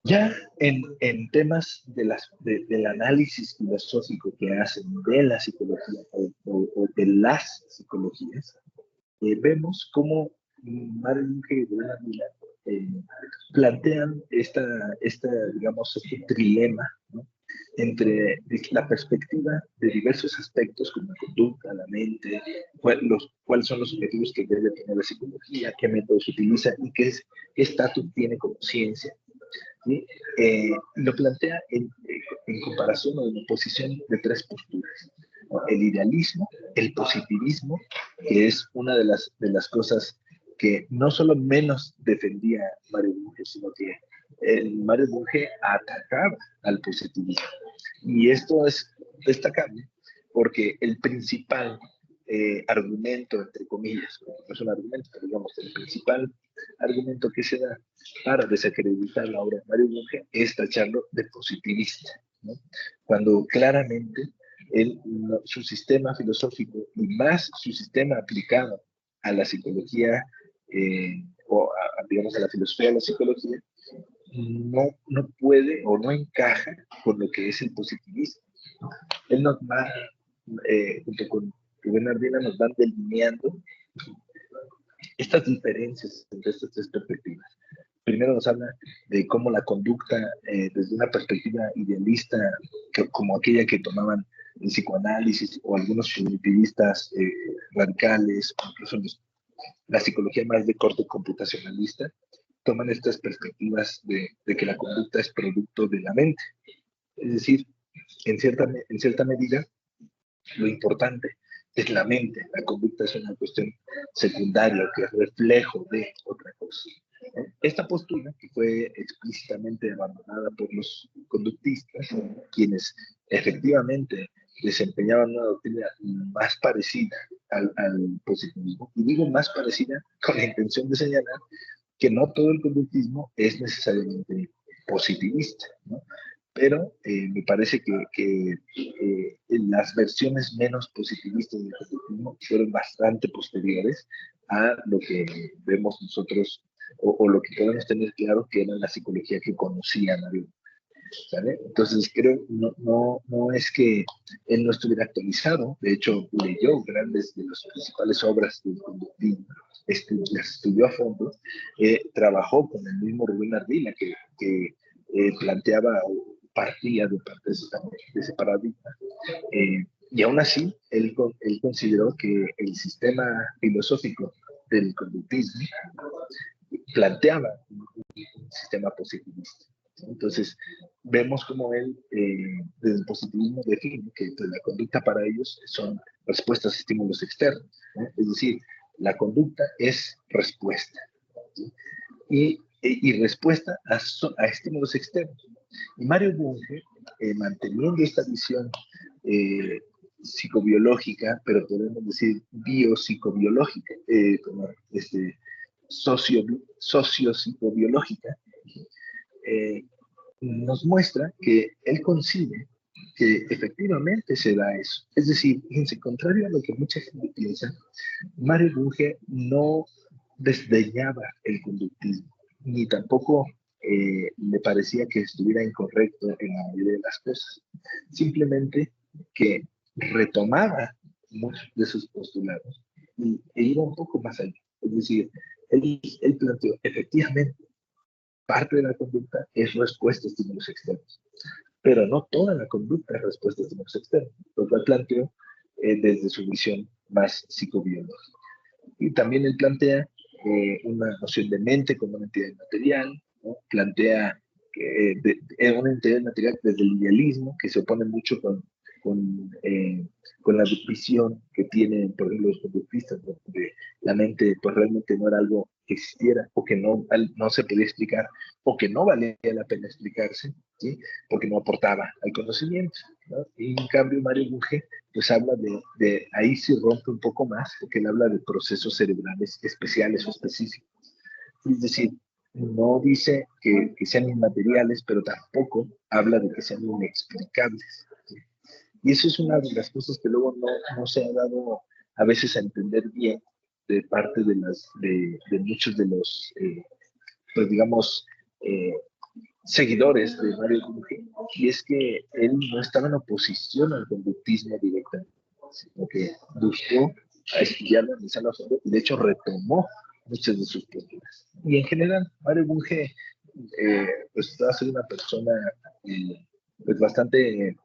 ya en temas del análisis filosófico que hacen de la psicología o de las psicologías, vemos cómo Mario Bunge y Bernard Vila plantean digamos, este trilema, ¿no? entre la perspectiva de diversos aspectos como la conducta, la mente, cuáles son los objetivos que debe tener la psicología, qué métodos utiliza y qué estatus tiene como ciencia. ¿Sí? Lo plantea en comparación o en oposición de tres posturas, ¿no? El idealismo, el positivismo, que es una de las cosas que no solo menos defendía Mario Bunge, sino que Mario Bunge atacaba al positivismo. Y esto es destacable porque el principal argumento, entre comillas, no es un argumento, pero digamos, el principal argumento que se da para desacreditar la obra de Mario Bunge es tacharlo de positivista, ¿no? Cuando claramente su sistema filosófico y más su sistema aplicado a la psicología digamos a la filosofía de la psicología no puede o no encaja con lo que es el positivismo. Él nos va, junto con Rubén Ardila, nos van delineando estas diferencias entre estas tres perspectivas. Primero nos habla de cómo la conducta, desde una perspectiva idealista, como aquella que tomaban el psicoanálisis o algunos cognitivistas radicales, o incluso la psicología más de corte computacionalista, toman estas perspectivas de que la conducta es producto de la mente. Es decir, en cierta medida, lo importante es la mente. La conducta es una cuestión secundaria que es reflejo de otra cosa. Esta postura, que fue explícitamente abandonada por los conductistas, quienes efectivamente desempeñaban una doctrina más parecida al positivismo, y digo más parecida con la intención de señalar que no todo el conductismo es necesariamente positivista, ¿no? Pero me parece que las versiones menos positivistas del conductismo fueron bastante posteriores a lo que vemos nosotros o lo que podemos tener claro que era la psicología que conocía Mario. ¿Sale? Entonces creo, no es que él no estuviera actualizado, de hecho leyó grandes de las principales obras del conductismo, las estudió a fondo, trabajó con el mismo Rubén Ardila que planteaba o partía de parte de ese paradigma, y aún así él consideró que el sistema filosófico del conductismo planteaba un sistema positivista. Entonces, vemos como él, desde el positivismo, define que pues, la conducta para ellos son respuestas a estímulos externos, ¿no? Es decir, la conducta es respuesta, ¿sí? Y respuesta a estímulos externos. Y Mario Bunge, manteniendo esta visión psicobiológica, pero podemos decir biopsicobiológica, socio-psicobiológica, nos muestra que él concibe que efectivamente se da eso. Es decir, fíjense, contrario a lo que mucha gente piensa, Mario Bunge no desdeñaba el conductismo, ni tampoco me parecía que estuviera incorrecto en la mayoría de las cosas. Simplemente que retomaba muchos de sus postulados e iba un poco más allá. Es decir, él planteó, efectivamente, parte de la conducta es respuesta a estímulos externos, pero no toda la conducta es respuesta a estímulos externos, lo cual planteó desde su visión más psicobiológica. Y también él plantea una noción de mente como una entidad material, ¿no? Plantea una entidad material desde el idealismo, que se opone mucho con la visión que tienen, por ejemplo, los conductistas, donde la mente pues realmente no era algo que existiera o que no se podía explicar o que no valía la pena explicarse, ¿sí? Porque no aportaba al conocimiento, ¿no? Y en cambio Mario Bunge pues habla ahí sí rompe un poco más, porque él habla de procesos cerebrales especiales o específicos. Es decir, no dice que sean inmateriales, pero tampoco habla de que sean inexplicables, ¿sí? Y eso es una de las cosas que luego no se ha dado a veces a entender bien de parte de muchos de los, pues digamos, seguidores de Mario Bunge, y es que él no estaba en oposición al conductismo directamente, sino que buscó a estudiarlo, analizarlo a fondo, y de hecho retomó muchas de sus posturas. Y en general, Mario Bunge pues va a ser una persona pues bastante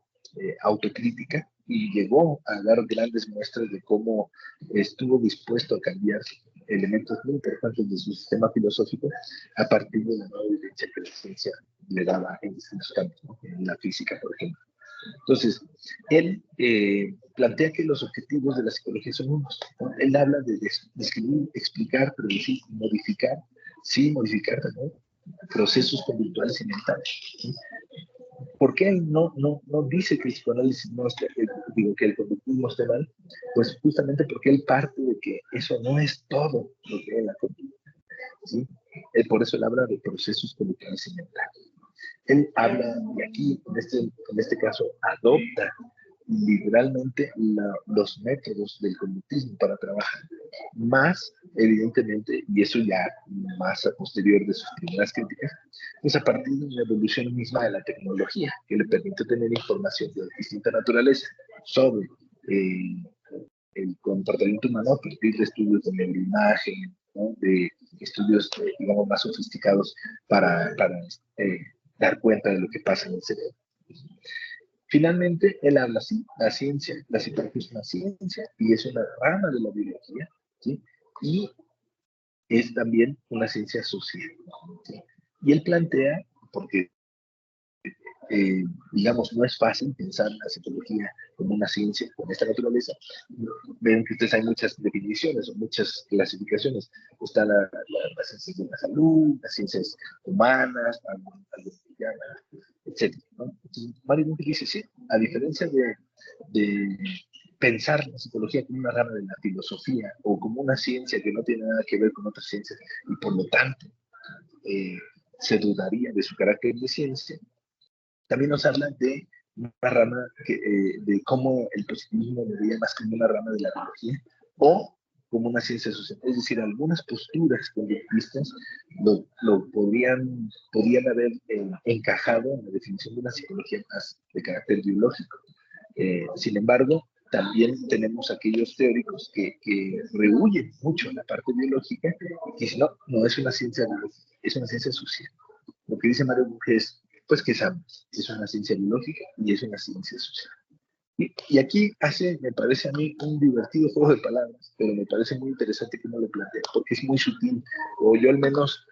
autocrítica y llegó a dar grandes muestras de cómo estuvo dispuesto a cambiar elementos muy importantes de su sistema filosófico a partir de la nueva evidencia que la ciencia le daba en distintos campos, ¿no? En la física, por ejemplo. Entonces, él plantea que los objetivos de la psicología son unos, ¿no? Él habla de describir, explicar, predecir, modificar, sí, modificar también, procesos conductuales y mentales, ¿sí? ¿Por qué no dice que el psicoanálisis no esté, digo, que el conductismo esté mal? Pues justamente porque él parte de que eso no es todo lo que es la conducta, ¿sí? Por eso él habla de procesos conductuales y mentales. Él habla, y aquí, en este caso, adopta literalmente los métodos del conductismo para trabajar. Más, evidentemente, y eso ya más a posterior de sus primeras críticas, pues a partir de la evolución misma de la tecnología, que le permite tener información de distinta naturaleza sobre el comportamiento humano a partir de estudios de neuroimagen, ¿no? De estudios, digamos, más sofisticados para dar cuenta de lo que pasa en el cerebro. Finalmente, él habla así, la ciencia, la psicología es una ciencia y es una rama de la biología, ¿sí? Y es también una ciencia social, ¿sí? Y él plantea, porque digamos, no es fácil pensar la psicología como una ciencia con esta naturaleza. Ven que ustedes hay muchas definiciones o muchas clasificaciones. Está las ciencias de la salud, las ciencias humanas, algo que llama, etc. ¿No? Entonces, Mario Bunge dice, sí, a diferencia de pensar la psicología como una rama de la filosofía o como una ciencia que no tiene nada que ver con otras ciencias y por lo tanto se dudaría de su carácter de ciencia, también nos habla de una rama de cómo el positivismo lo veía más como una rama de la biología o como una ciencia social. Es decir, algunas posturas conductistas podrían haber encajado en la definición de una psicología más de carácter biológico. Sin embargo, también tenemos aquellos teóricos que rehuyen mucho la parte biológica y que dicen, no es una ciencia biológica, es una ciencia social. Lo que dice Mario Bunge es, pues que sabes, es una ciencia biológica y es una ciencia social. Y aquí me parece a mí, un divertido juego de palabras, pero me parece muy interesante cómo lo plantea, porque es muy sutil, o yo al menos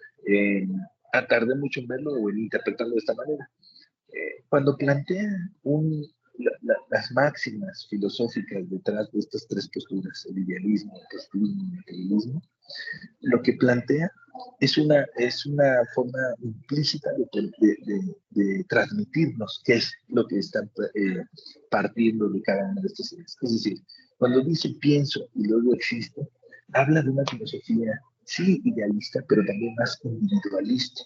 tardé mucho en verlo o en interpretarlo de esta manera. Cuando plantea las máximas filosóficas detrás de estas tres posturas, el idealismo, el positivismo y el materialismo, lo que plantea es una forma implícita de transmitirnos qué es lo que están partiendo de cada una de estas ideas. Es decir, cuando dice pienso y luego existo, habla de una filosofía, sí, idealista, pero también más individualista,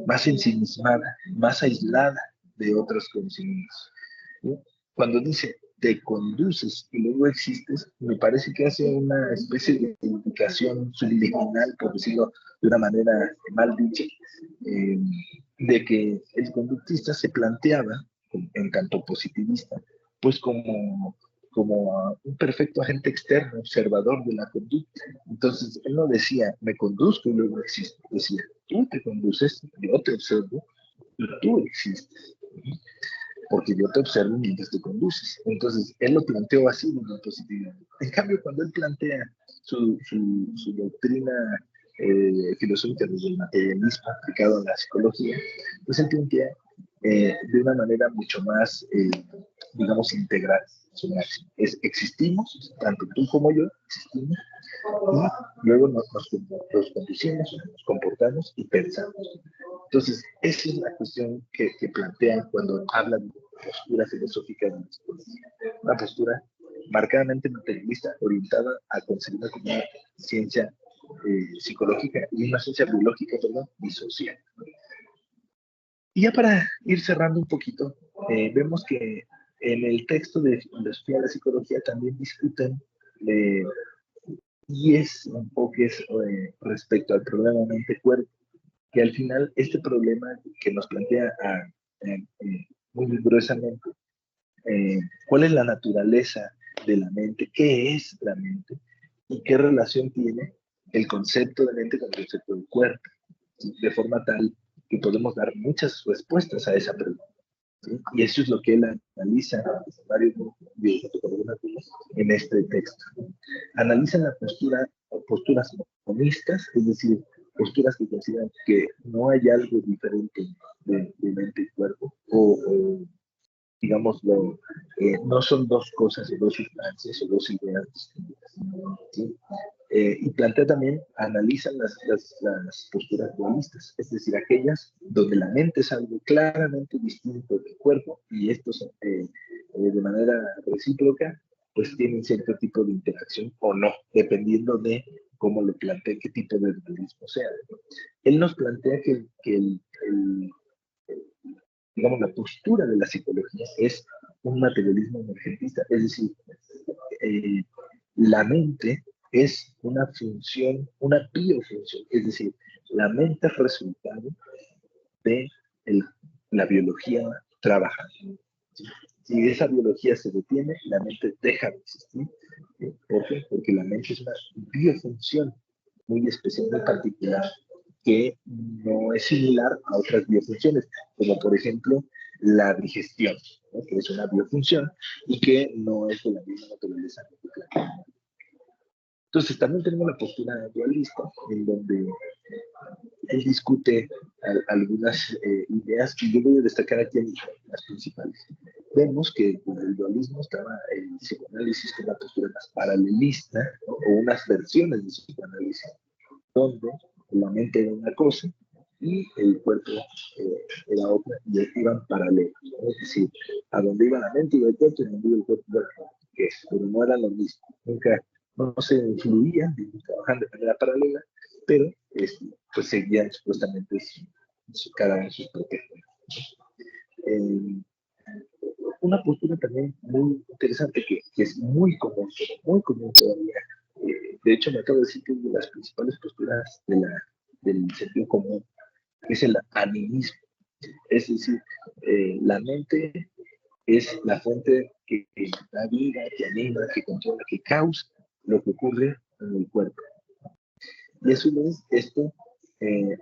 más ensimismada, más aislada de otros conocimientos, ¿sí? Cuando dice te conduces y luego existes, me parece que hace una especie de indicación subliminal, por decirlo de una manera mal dicha, de que el conductista se planteaba, en tanto positivista, pues como un perfecto agente externo, observador de la conducta. Entonces, él no decía, me conduzco y luego existo, decía, tú te conduces, yo te observo y tú existes, porque yo te observo mientras te conduces. Entonces, él lo planteó así, muy positivamente. En cambio, cuando él plantea su doctrina filosófica desde el materialismo aplicado a la psicología, pues él plantea de una manera mucho más, digamos, integral. Existimos, tanto tú como yo, existimos, y luego nos conducimos, nos comportamos y pensamos. Entonces, esa es la cuestión que plantean cuando hablan de postura filosófica de la psicología. Una postura marcadamente materialista, orientada a concebirla como una ciencia psicológica y una ciencia biológica, perdón, y social. Y ya para ir cerrando un poquito, vemos que en el texto de Filosofía de la Psicología también discuten 10 enfoques respecto al problema mente-cuerpo, que al final este problema que nos plantea muy gruesamente, cuál es la naturaleza de la mente, qué es la mente y qué relación tiene el concepto de mente con el concepto del cuerpo, ¿sí? De forma tal que podemos dar muchas respuestas a esa pregunta. ¿sí? Y eso es lo que él analiza, Mario en este texto. Analizan la posturas monistas, es decir, posturas que consideran que no hay algo diferente de mente y cuerpo, o digámoslo, no son dos cosas o dos sustancias o dos ideas distintas, ¿sí? Y plantea también, analizan las posturas dualistas, es decir, aquellas donde la mente es algo claramente distinto del cuerpo y estos de manera recíproca pues tienen cierto tipo de interacción o no, dependiendo de cómo lo plantee, qué tipo de dualismo sea. Él nos plantea que digamos, la postura de la psicología es un materialismo emergentista, es decir, eh, la mente es una función, una biofunción, es decir, la mente es resultado de el, la biología trabajando. ¿Sí? Si esa biología se detiene, la mente deja de existir. ¿Sí? ¿Por qué? Porque la mente es una biofunción muy especial, muy particular, que no es similar a otras biofunciones, como por ejemplo la digestión, ¿no? Que es una biofunción y que no es de la misma naturaleza. Entonces también tenemos la postura dualista, en donde él discute algunas ideas que yo voy a destacar aquí en las principales. Vemos que en el dualismo estaba el psicoanálisis, que es la postura más paralelista, ¿no? O unas versiones del psicoanálisis, donde la mente era una cosa y el cuerpo era otra, y iban paralelos, ¿no? Es decir, a donde iba la mente iba el cuerpo, y a donde iba el cuerpo iba la mente, pero no era lo mismo, nunca, no se influían, trabajaban de manera paralela, pero pues seguían supuestamente cada uno en sus propias. Una postura también muy interesante que es muy común todavía. De hecho, me acabo de decir que es de las principales posturas del sentido común, que es el animismo. Es decir, la mente es la fuente que da vida, que anima, que controla, que causa lo que ocurre en el cuerpo. Y a su vez, esto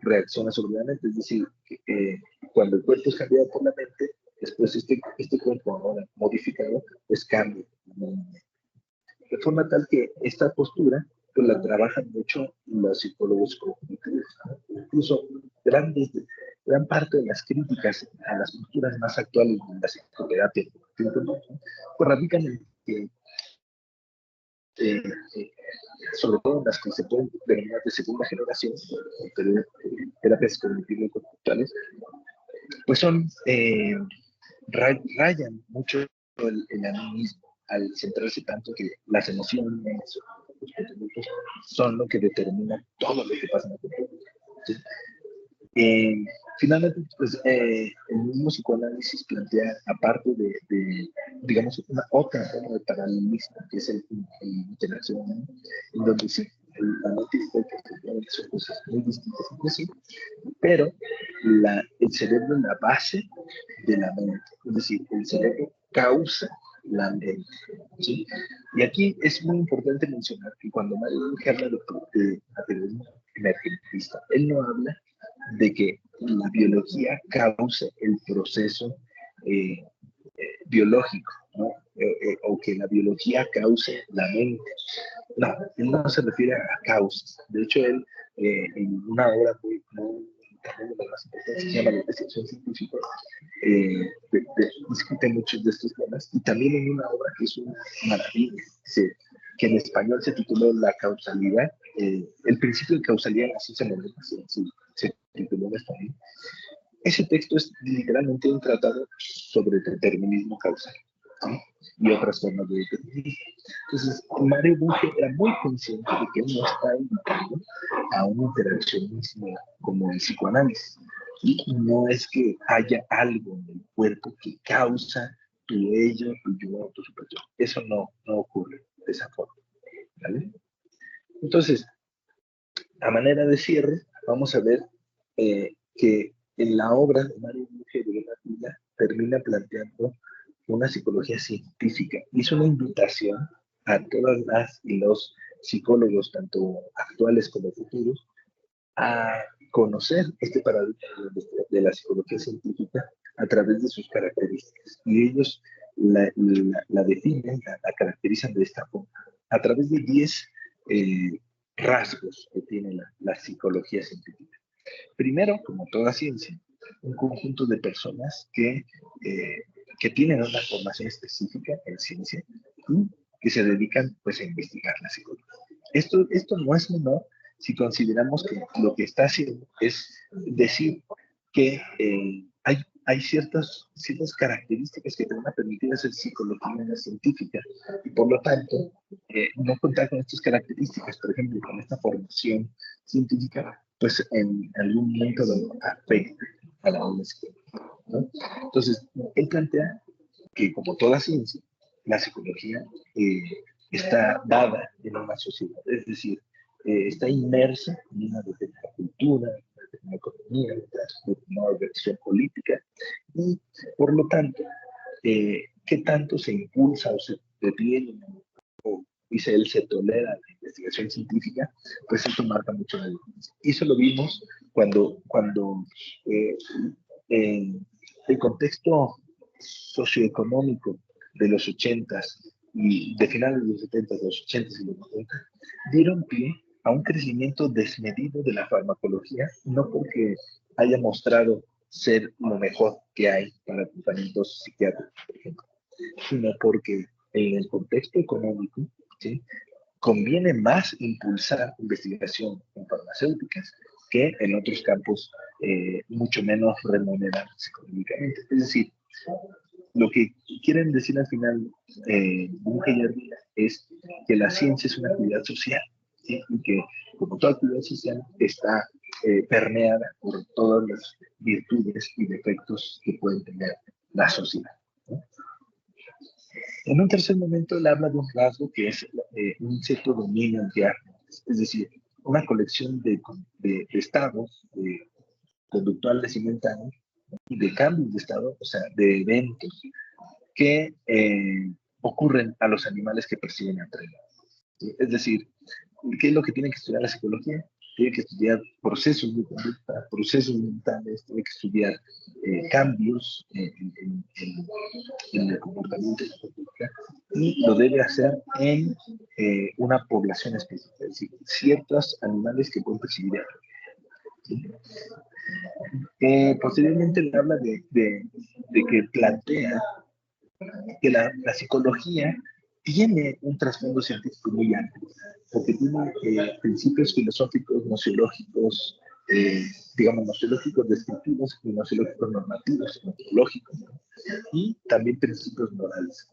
reacciona sobre la mente, es decir, que cuando el cuerpo es cambiado por la mente, después este cuerpo ahora modificado, pues cambia. De forma tal que esta postura, pues la trabajan mucho los psicólogos cognitivos, ¿no? Incluso gran parte de las críticas a las posturas más actuales de la psicoterapia, pues radican en que eh, eh, sobre todo en las que se pueden denominar de segunda generación, terapias cognitivo-conductuales, pues son, rayan mucho el animismo al centrarse tanto que las emociones, los pensamientos son lo que determina todo lo que pasa en el cuerpo. ¿Sí? Finalmente, pues, el mismo psicoanálisis plantea, aparte digamos, una otra forma de paralelismo, que es el interacción, en donde sí, la mente y el cuerpo son cosas muy distintas entre sí, pero el cerebro es la base de la mente, es decir, el cerebro causa la mente. ¿Sí? Y aquí es muy importante mencionar que cuando Mario Bunge habla de materialismo emergentista, él no habla de que la biología cause el proceso eh, biológico, ¿no? O que la biología cause la mente. No, él no se refiere a causas. De hecho, él en una obra muy también de las más importantes, que se llama La Investigación Científica, discute muchos de estos temas, y también en una obra que es una maravilla, que en español se tituló La causalidad, el principio de causalidad, así se tituló en español. Ese texto es literalmente un tratado sobre determinismo causal, ¿sí? Y otras formas de determinismo. Entonces, Mario Bunge era muy consciente de que él no está invitado a un interaccionismo como el psicoanálisis. Y no es que haya algo en el cuerpo que causa tu ello, tu yo, tu superior. Eso no ocurre de esa forma. ¿Vale? Entonces, a manera de cierre, vamos a ver que en la obra de Mario Bunge de la Pila termina planteando una psicología científica. Hizo una invitación a todas las y los psicólogos, tanto actuales como futuros, a conocer este paradigma de la psicología científica a través de sus características. Y ellos la definen, la caracterizan de esta forma, a través de 10 rasgos que tiene la psicología científica. Primero, como toda ciencia, un conjunto de personas que tienen una formación específica en ciencia y que se dedican pues, a investigar la psicología. Esto no es menor si consideramos que lo que está haciendo es decir que hay ciertas características que te van a permitir hacer psicología científica y por lo tanto no contar con estas características, por ejemplo, con esta formación científica, pues en algún momento lo afecta a la psicología, ¿no? Entonces, él plantea que como toda ciencia, la psicología está dada en una sociedad, es decir, está inmersa en una determinada cultura, una economía, una organización política, y por lo tanto, ¿qué tanto se impulsa o se detiene o dice él, se tolera la investigación científica? Pues esto marca mucho la diferencia. Y eso lo vimos cuando eh, el contexto socioeconómico de los 80s y de finales de los 70s, los 80s y los 90 dieron pie a un crecimiento desmedido de la farmacología, no porque haya mostrado ser lo mejor que hay para tratamientos psiquiátricos, por ejemplo, sino porque en el contexto económico, ¿sí?, conviene más impulsar investigación en farmacéuticas que en otros campos mucho menos remunerados económicamente. Es decir, lo que quieren decir al final Bunge y Ardila es que la ciencia es una actividad social, ¿sí?, y que como toda actividad social está permeada por todas las virtudes y defectos que pueden tener la sociedad, ¿no? En un tercer momento, él habla de un rasgo que es un cierto dominio interno, es decir, una colección de estados conductuales y mentales y de cambios de estado, o sea, de eventos que ocurren a los animales que perciben entre ellos, ¿sí? Es decir, ¿qué es lo que tiene que estudiar la psicología? Tiene que estudiar procesos de conducta, procesos mentales, tiene que estudiar cambios en el comportamiento de la conducta, y lo debe hacer en una población específica, es decir, ciertos animales que pueden percibir algo, ¿sí? Posteriormente le habla de que plantea que la psicología tiene un trasfondo científico muy amplio, porque tiene principios filosóficos, nociológicos, digamos, nociológicos descriptivos y nociológicos normativos, metodológicos, ¿no?, y también principios morales.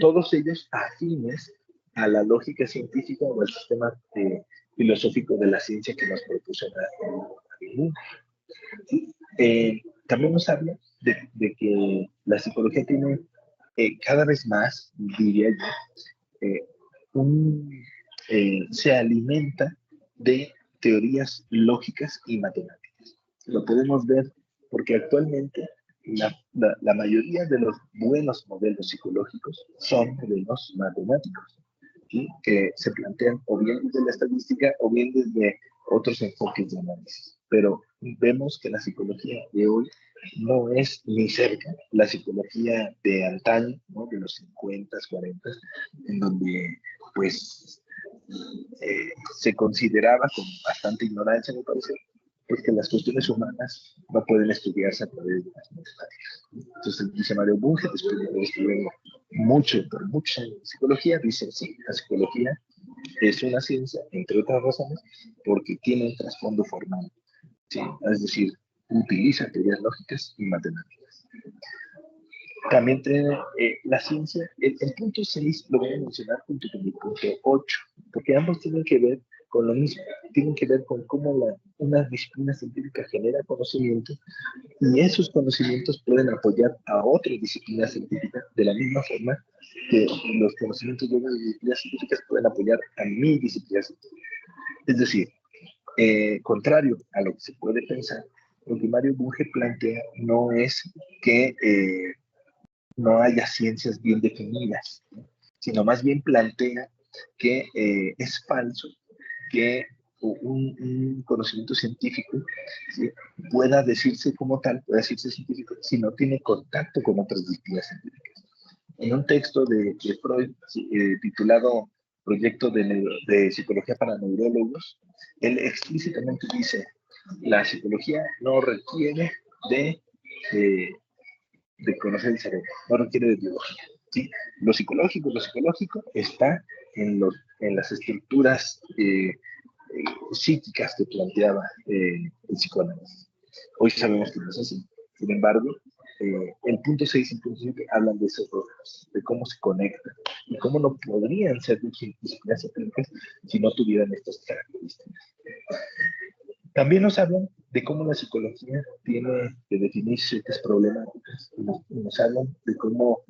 Todos ellos afines a la lógica científica o al sistema filosófico de la ciencia que nos propuso el mundo. También nos habla de que la psicología tiene cada vez más, diría yo, se alimenta de teorías lógicas y matemáticas. Lo podemos ver porque actualmente la mayoría de los buenos modelos psicológicos son modelos matemáticos, ¿sí?, que se plantean o bien desde la estadística o bien desde otros enfoques de análisis. Pero vemos que la psicología de hoy no es ni cerca la psicología de antaño, ¿no?, de los 50, 40, en donde pues se consideraba con bastante ignorancia, me parece, pues que las cuestiones humanas no pueden estudiarse a través de las matemáticas. Entonces dice Mario Bunge, después de estudiar por muchos años de psicología, dice, sí, la psicología es una ciencia, entre otras razones, porque tiene un trasfondo formal, ¿sí?, es decir, utiliza teorías lógicas y matemáticas. También tiene la ciencia, el punto 6 lo voy a mencionar junto con el punto 8, porque ambos tienen que ver con lo mismo, tienen que ver con cómo una disciplina científica genera conocimiento y esos conocimientos pueden apoyar a otras disciplinas científicas de la misma forma que los conocimientos de otras disciplinas científicas pueden apoyar a mi disciplina científica. Es decir, contrario a lo que se puede pensar, lo que Mario Bunge plantea no es que no haya ciencias bien definidas, ¿no?, sino más bien plantea que es falso que un conocimiento científico, ¿sí?, pueda decirse como tal, pueda decirse científico, si no tiene contacto con otras disciplinas científicas. En un texto de Freud, titulado Proyecto de Psicología para Neurólogos, él explícitamente dice: la psicología no requiere de, de conocer el cerebro, no requiere de biología, ¿sí? Lo psicológico está en las estructuras psíquicas que planteaba el psicoanálisis. Hoy sabemos que no es así. Sin embargo, el punto 6 y el punto 7 hablan de esos roles, de cómo se conectan y cómo no podrían ser disciplinas científicas si no tuvieran estas características. También nos hablan de cómo la psicología tiene que definir ciertas problemáticas, nos hablan de cómo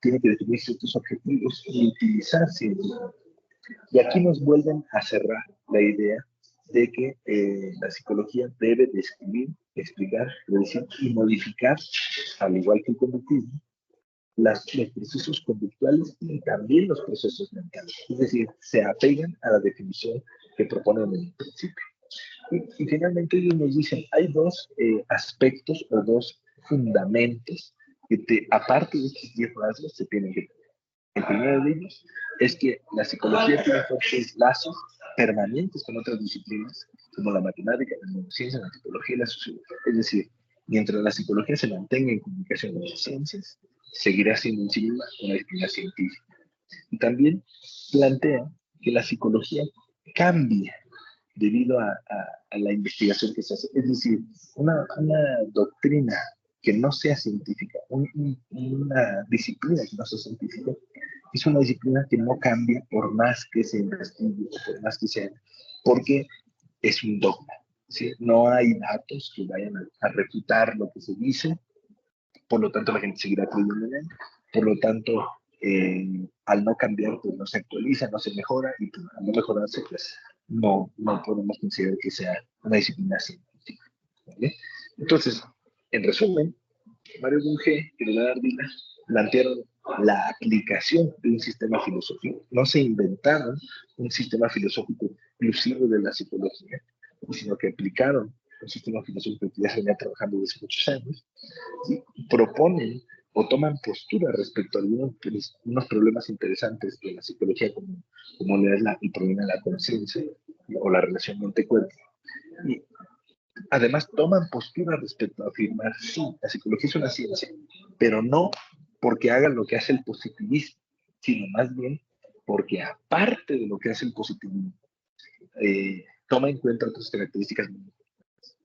tiene que definir ciertos objetivos y utilizar ciertos. Y aquí nos vuelven a cerrar la idea de que la psicología debe describir, explicar, predecir y modificar, al igual que el conductismo, los procesos conductuales y también los procesos mentales. Es decir, se apegan a la definición que proponen en el principio. Y finalmente ellos nos dicen, hay dos aspectos o dos fundamentos que aparte de estos 10 rasgos se tienen que tener. El primero de ellos es que la psicología tiene fuertes lazos permanentes con otras disciplinas, como la matemática, la neurociencia, la antropología y la sociología. Es decir, mientras la psicología se mantenga en comunicación con las ciencias, seguirá siendo en sí misma una disciplina científica. Y también plantea que la psicología cambia debido a la investigación que se hace. Es decir, una doctrina que no sea científica, una disciplina que no sea científica, es una disciplina que no cambia por más que se investigue, por más que sea, porque es un dogma, ¿sí? No hay datos que vayan a refutar lo que se dice, por lo tanto la gente seguirá creyendo en él, por lo tanto, al no cambiar, pues no se actualiza, no se mejora, y pues, al no mejorarse, pues no podemos considerar que sea una disciplina científica, ¿vale? Entonces, en resumen, Mario Bunge y Leonardo Ardila plantearon la aplicación de un sistema filosófico. No se inventaron un sistema filosófico exclusivo de la psicología, sino que aplicaron un sistema filosófico que ya se venía trabajando desde muchos años, ¿sí? Proponen o toman postura respecto a unos problemas interesantes de la psicología, como el problema de la conciencia o la relación mente-cuerpo. Y además toman postura respecto a afirmar, sí, la psicología es una ciencia, pero no porque haga lo que hace el positivismo, sino más bien porque aparte de lo que hace el positivismo, toma en cuenta otras características muy importantes,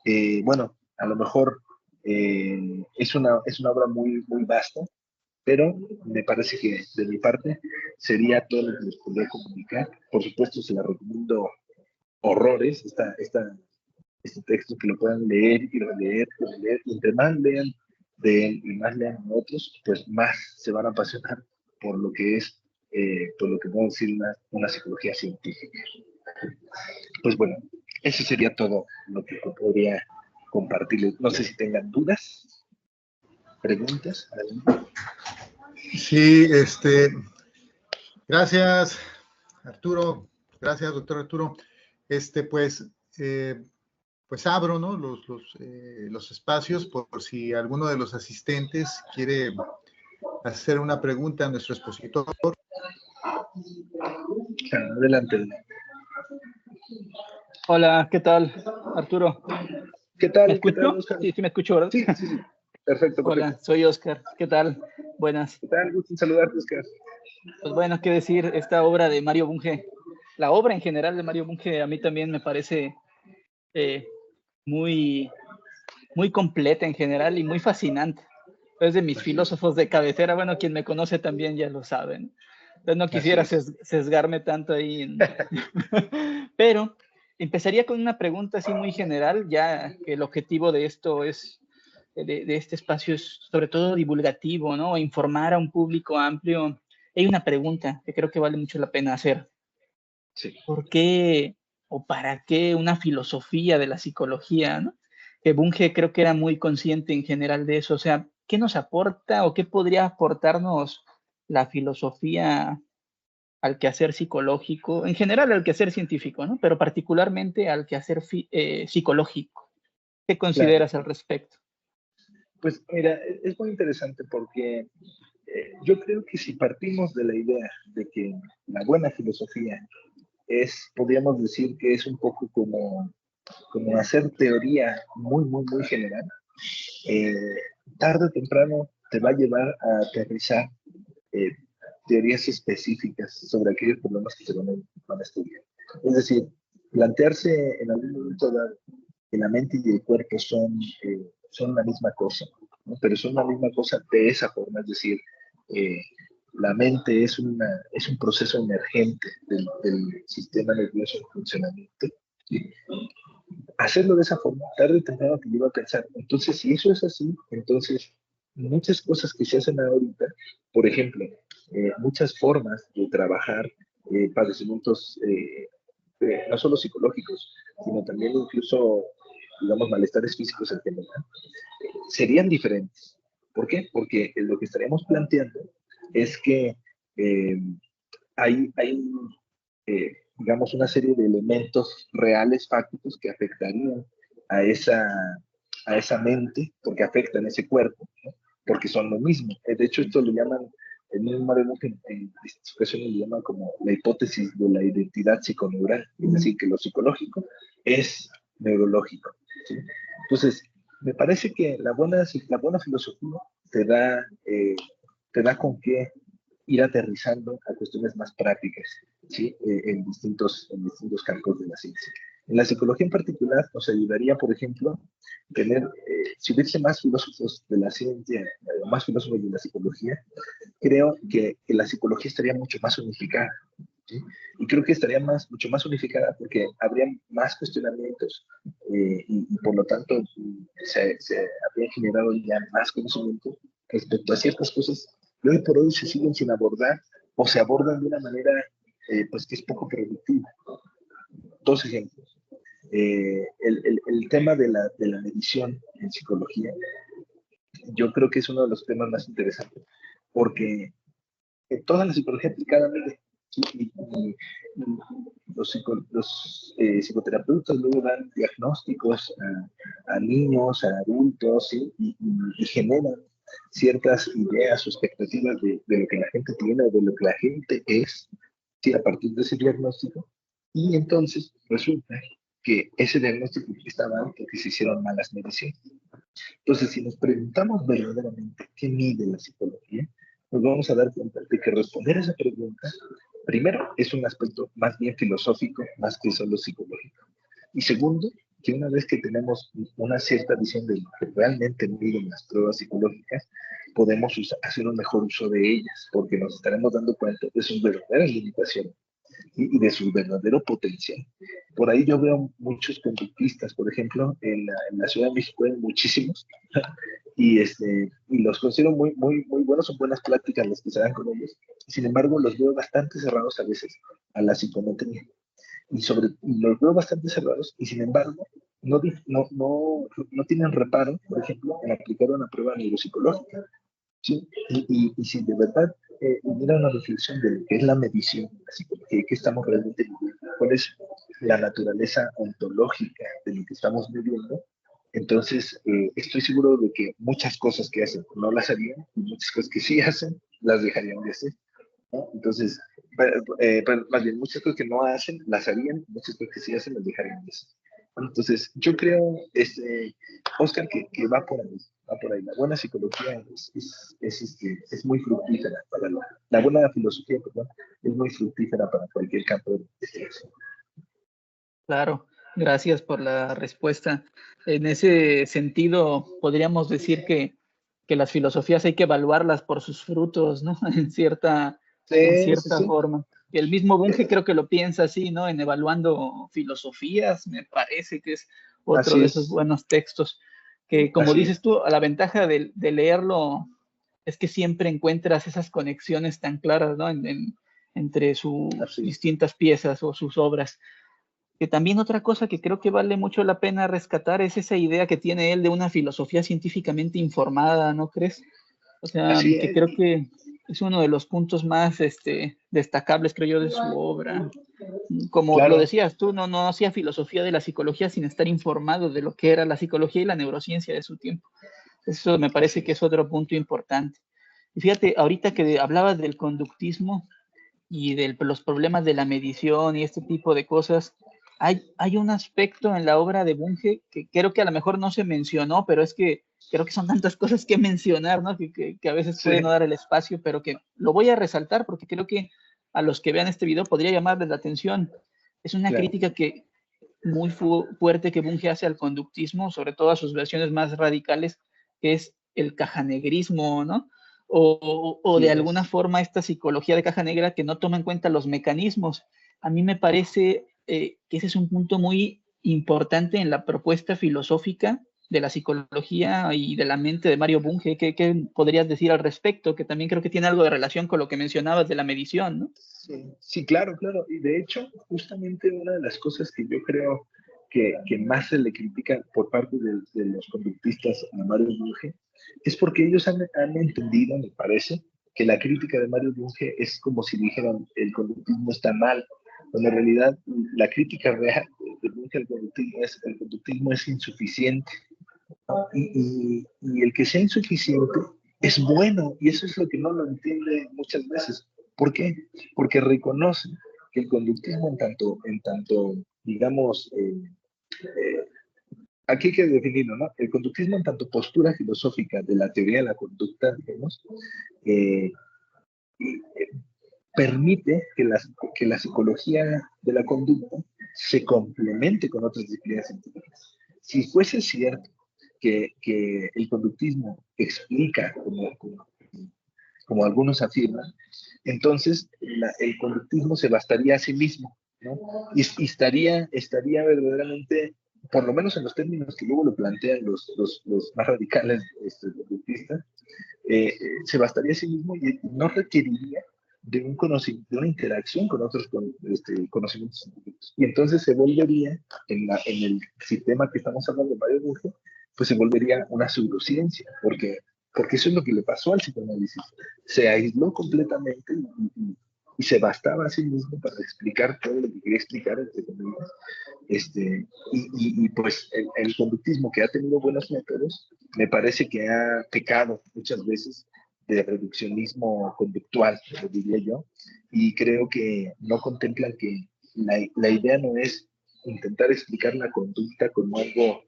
¿sí? Bueno, a lo mejor es una obra muy, muy vasta, pero me parece que de mi parte sería todo lo que les podría comunicar. Por supuesto, se la recomiendo horrores, este texto, que lo puedan leer y releer y releer. Y entre más lean de él y más lean otros, pues más se van a apasionar por lo que es, por lo que podemos decir una psicología científica. Pues bueno, eso sería todo lo que podría compartirles. No sé si tengan dudas, preguntas. Adelante. Sí, gracias, Arturo. Gracias, doctor Arturo. Pues abro, ¿no?, los espacios por si alguno de los asistentes quiere hacer una pregunta a nuestro expositor. Adelante. Hola, ¿qué tal, Arturo? ¿Qué tal? ¿Me escucho? ¿Qué tal, Oscar? Sí, me escucho, ¿verdad? Sí. Perfecto. Hola, soy Oscar. ¿Qué tal? Buenas. ¿Qué tal? Gusto en saludarte, Oscar. Pues bueno, qué decir, esta obra de Mario Bunge, la obra en general de Mario Bunge, a mí también me parece muy, muy completa en general y muy fascinante. Es de mis filósofos de cabecera. Bueno, quien me conoce también ya lo saben. Entonces no quisiera sesgarme tanto ahí. Pero empezaría con una pregunta así muy general, ya que el objetivo de esto es, de este espacio es sobre todo divulgativo, ¿no? Informar a un público amplio. Hay una pregunta que creo que vale mucho la pena hacer. Sí. ¿Por qué o para qué una filosofía de la psicología, ¿no? Que Bunge creo que era muy consciente en general de eso. O sea, ¿qué nos aporta o qué podría aportarnos la filosofía al quehacer psicológico, en general al quehacer científico, ¿no? Pero particularmente al quehacer psicológico. ¿Qué consideras al respecto? Pues mira, es muy interesante porque yo creo que si partimos de la idea de que la buena filosofía podríamos decir que es un poco como hacer teoría muy general, eh, tarde o temprano te va a llevar a aterrizar eh, teorías específicas sobre aquellos problemas que se van a estudiar. Es decir, plantearse en algún momento dado que la mente y el cuerpo son la misma cosa, ¿no? Pero son la misma cosa de esa forma, es decir, eh, la mente es un proceso emergente del sistema nervioso en funcionamiento. ¿Sí? Hacerlo de esa forma, tarde o temprano te lleva a pensar. Entonces, si eso es así, entonces muchas cosas que se hacen ahorita, por ejemplo, muchas formas de trabajar padecimientos no solo psicológicos, sino también incluso, digamos, malestares físicos en general, serían diferentes. ¿Por qué? Porque lo que estaríamos planteando es que eh, hay digamos, una serie de elementos reales, fácticos, que afectarían a esa mente, porque afectan ese cuerpo, ¿no? Porque son lo mismo. De hecho, esto lo llaman, el mismo Maremo en distintas ocasiones lo llaman como la hipótesis de la identidad psiconeural, es decir, que lo psicológico es neurológico. ¿Sí? Entonces, me parece que la buena filosofía te da con qué ir aterrizando a cuestiones más prácticas, ¿sí? En distintos campos de la ciencia. En la psicología en particular nos ayudaría, por ejemplo, si hubiese más filósofos de la ciencia, más filósofos de la psicología, creo que la psicología estaría mucho más unificada. ¿Sí? Y creo que estaría mucho más unificada porque habría más cuestionamientos y por lo tanto se habría generado ya más conocimiento respecto a ciertas cosas que hoy por hoy se siguen sin abordar o se abordan de una manera pues que es poco productiva. Dos ejemplos. El tema de la medición en psicología, yo creo que es uno de los temas más interesantes porque toda la psicología aplicada mide. Y los psicoterapeutas luego dan diagnósticos a niños, a adultos, ¿sí? Y generan ciertas ideas o expectativas de lo que la gente tiene, de lo que la gente es, ¿sí? A partir de ese diagnóstico. Y entonces resulta que ese diagnóstico estaba mal porque se hicieron malas mediciones. Entonces, si nos preguntamos verdaderamente qué mide la psicología, nos vamos a dar cuenta de que responder a esa pregunta, primero, es un aspecto más bien filosófico, más que solo psicológico. Y segundo, que una vez que tenemos una cierta visión de lo que realmente miden las pruebas psicológicas, podemos hacer un mejor uso de ellas, porque nos estaremos dando cuenta de sus verdaderas limitaciones y de su verdadero potencial. Por ahí yo veo muchos conductistas, por ejemplo, en la Ciudad de México hay muchísimos, y los considero muy buenos, son buenas pláticas las que se dan con ellos. Sin embargo, los veo bastante cerrados a veces a la psicometría. Y los veo bastante cerrados, y sin embargo, no tienen reparo, por ejemplo, en aplicar una prueba neuropsicológica. ¿Sí? Y si de verdad hubiera una reflexión de lo que es la medición, la psicología, que estamos realmente viviendo, cuál es la naturaleza ontológica de lo que estamos viviendo, entonces estoy seguro de que muchas cosas que hacen no las harían, y muchas cosas que sí hacen las dejarían de hacer, ¿no? Entonces, más bien, muchas cosas que no hacen las harían, muchas cosas que sí hacen las dejarían de hacer. Entonces, yo creo, Oscar, que va por ahí, va por ahí. La buena psicología es muy fructífera para la buena filosofía, perdón, es muy fructífera para cualquier campo de investigación. Claro, gracias por la respuesta. En ese sentido, podríamos decir que las filosofías hay que evaluarlas por sus frutos, ¿no? En cierta Sí. forma. Y el mismo Bunge creo que lo piensa así, ¿no? En Evaluando Filosofías, me parece que es otro Así de esos es. buenos textos, que como Así dices es. tú, la ventaja de leerlo es que siempre encuentras esas conexiones tan claras, ¿no? Entre sus Así es. distintas piezas o sus obras. Que también otra cosa que creo que vale mucho la pena rescatar es esa idea que tiene él de una filosofía científicamente informada, ¿no crees? O sea, Así que es. creo que es uno de los puntos más destacables, creo yo, de su obra. Como Claro. lo decías tú, no hacía filosofía de la psicología sin estar informado de lo que era la psicología y la neurociencia de su tiempo. Eso me parece que es otro punto importante. Y fíjate, ahorita que hablabas del conductismo y de los problemas de la medición y este tipo de cosas, hay un aspecto en la obra de Bunge que creo que a lo mejor no se mencionó, pero es que creo que son tantas cosas que mencionar, ¿no? Que a veces puede no dar el espacio, pero que lo voy a resaltar porque creo que a los que vean este video podría llamarles la atención. Es una crítica que muy fuerte que Bunge hace al conductismo, sobre todo a sus versiones más radicales, que es el cajanegrismo, ¿no? O de alguna forma esta psicología de caja negra que no toma en cuenta los mecanismos. A mí me parece que ese es un punto muy importante en la propuesta filosófica de la psicología y de la mente de Mario Bunge. ¿Qué podrías decir al respecto? Que también creo que tiene algo de relación con lo que mencionabas de la medición, ¿no? Sí, claro, claro. Y de hecho, justamente una de las cosas que yo creo que más se le critica por parte de los conductistas a Mario Bunge es porque ellos han entendido, me parece, que la crítica de Mario Bunge es como si dijeran el conductismo está mal, cuando en realidad la crítica real de Bunge al conductismo es el conductismo es insuficiente. Y el que sea insuficiente es bueno, y eso es lo que no lo entiende muchas veces. ¿Por qué? Porque reconoce que el conductismo en tanto digamos, aquí hay que definirlo, ¿no? El conductismo en tanto postura filosófica de la teoría de la conducta, digamos, eh, permite que la psicología de la conducta se complemente con otras disciplinas científicas. Si fuese cierto que el conductismo explica, como algunos afirman, entonces el conductismo se bastaría a sí mismo, ¿no? Y estaría verdaderamente, por lo menos en los términos que luego lo plantean los más radicales conductistas, se bastaría a sí mismo y no requeriría de un conocimiento, de una interacción con otros conocimientos científicos. Y entonces se volvería, en el sistema que estamos hablando de Mario Bunge, pues se volvería una pseudociencia, porque eso es lo que le pasó al psicoanálisis. Se aisló completamente y se bastaba a sí mismo para explicar todo lo que quería explicar, entre comillas. Pues el conductismo, que ha tenido buenos métodos, me parece que ha pecado muchas veces de reduccionismo conductual, lo diría yo, y creo que no contemplan que la idea no es intentar explicar la conducta como algo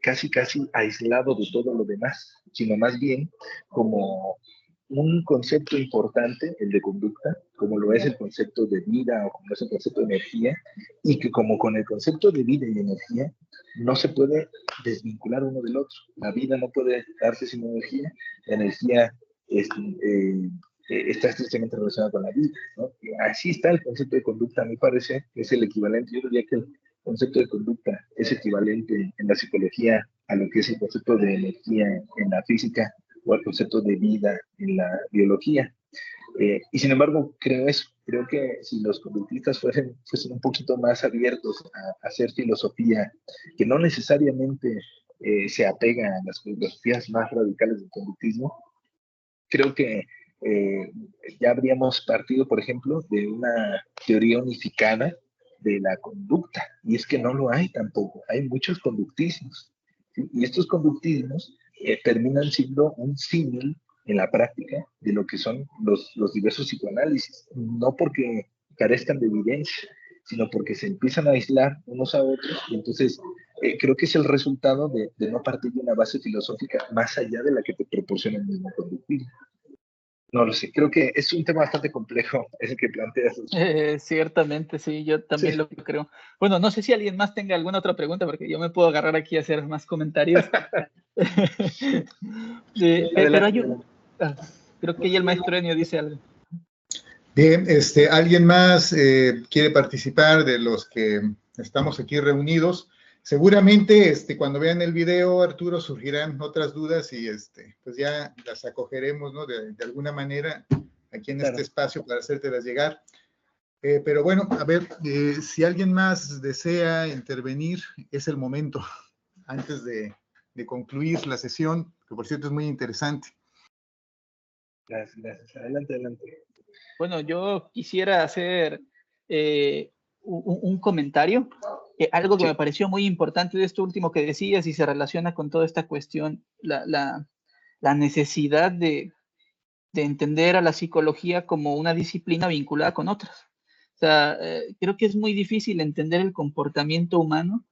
casi aislado de todo lo demás, sino más bien como un concepto importante, el de conducta, como lo es el concepto de vida o como es el concepto de energía, y que como con el concepto de vida y energía no se puede desvincular uno del otro. La vida no puede darse sin energía, la energía está estrechamente relacionada con la vida, ¿no? Así está el concepto de conducta, me parece que es el equivalente. Yo diría que el concepto de conducta es equivalente en la psicología a lo que es el concepto de energía en la física o al concepto de vida en la biología. Y sin embargo, creo que si los conductistas fuesen un poquito más abiertos a hacer filosofía, que no necesariamente se apega a las filosofías más radicales del conductismo, creo que ya habríamos partido, por ejemplo, de una teoría unificada de la conducta, y es que no lo hay tampoco, hay muchos conductismos, ¿sí? Y estos conductismos terminan siendo un símil en la práctica de lo que son los diversos psicoanálisis, no porque carezcan de evidencia, sino porque se empiezan a aislar unos a otros, y entonces creo que es el resultado de no partir de una base filosófica más allá de la que te proporciona el mismo conductismo. No lo sé, creo que es un tema bastante complejo ese que planteas. Ciertamente, sí, yo también lo creo. Bueno, no sé si alguien más tenga alguna otra pregunta, porque yo me puedo agarrar aquí a hacer más comentarios. Pero hay un... creo que ya el maestro Enio dice algo. Bien, ¿alguien más quiere participar de los que estamos aquí reunidos? Seguramente cuando vean el video, Arturo, surgirán otras dudas y pues ya las acogeremos, ¿no? De alguna manera aquí en este espacio para hacértelas llegar. Pero bueno, a ver, si alguien más desea intervenir, es el momento antes de concluir la sesión, que por cierto es muy interesante. Gracias, gracias. Adelante, adelante. Bueno, yo quisiera hacer un comentario, algo que Sí. me pareció muy importante de esto último que decías y se relaciona con toda esta cuestión, la necesidad de entender a la psicología como una disciplina vinculada con otras. O sea, creo que es muy difícil entender el comportamiento humano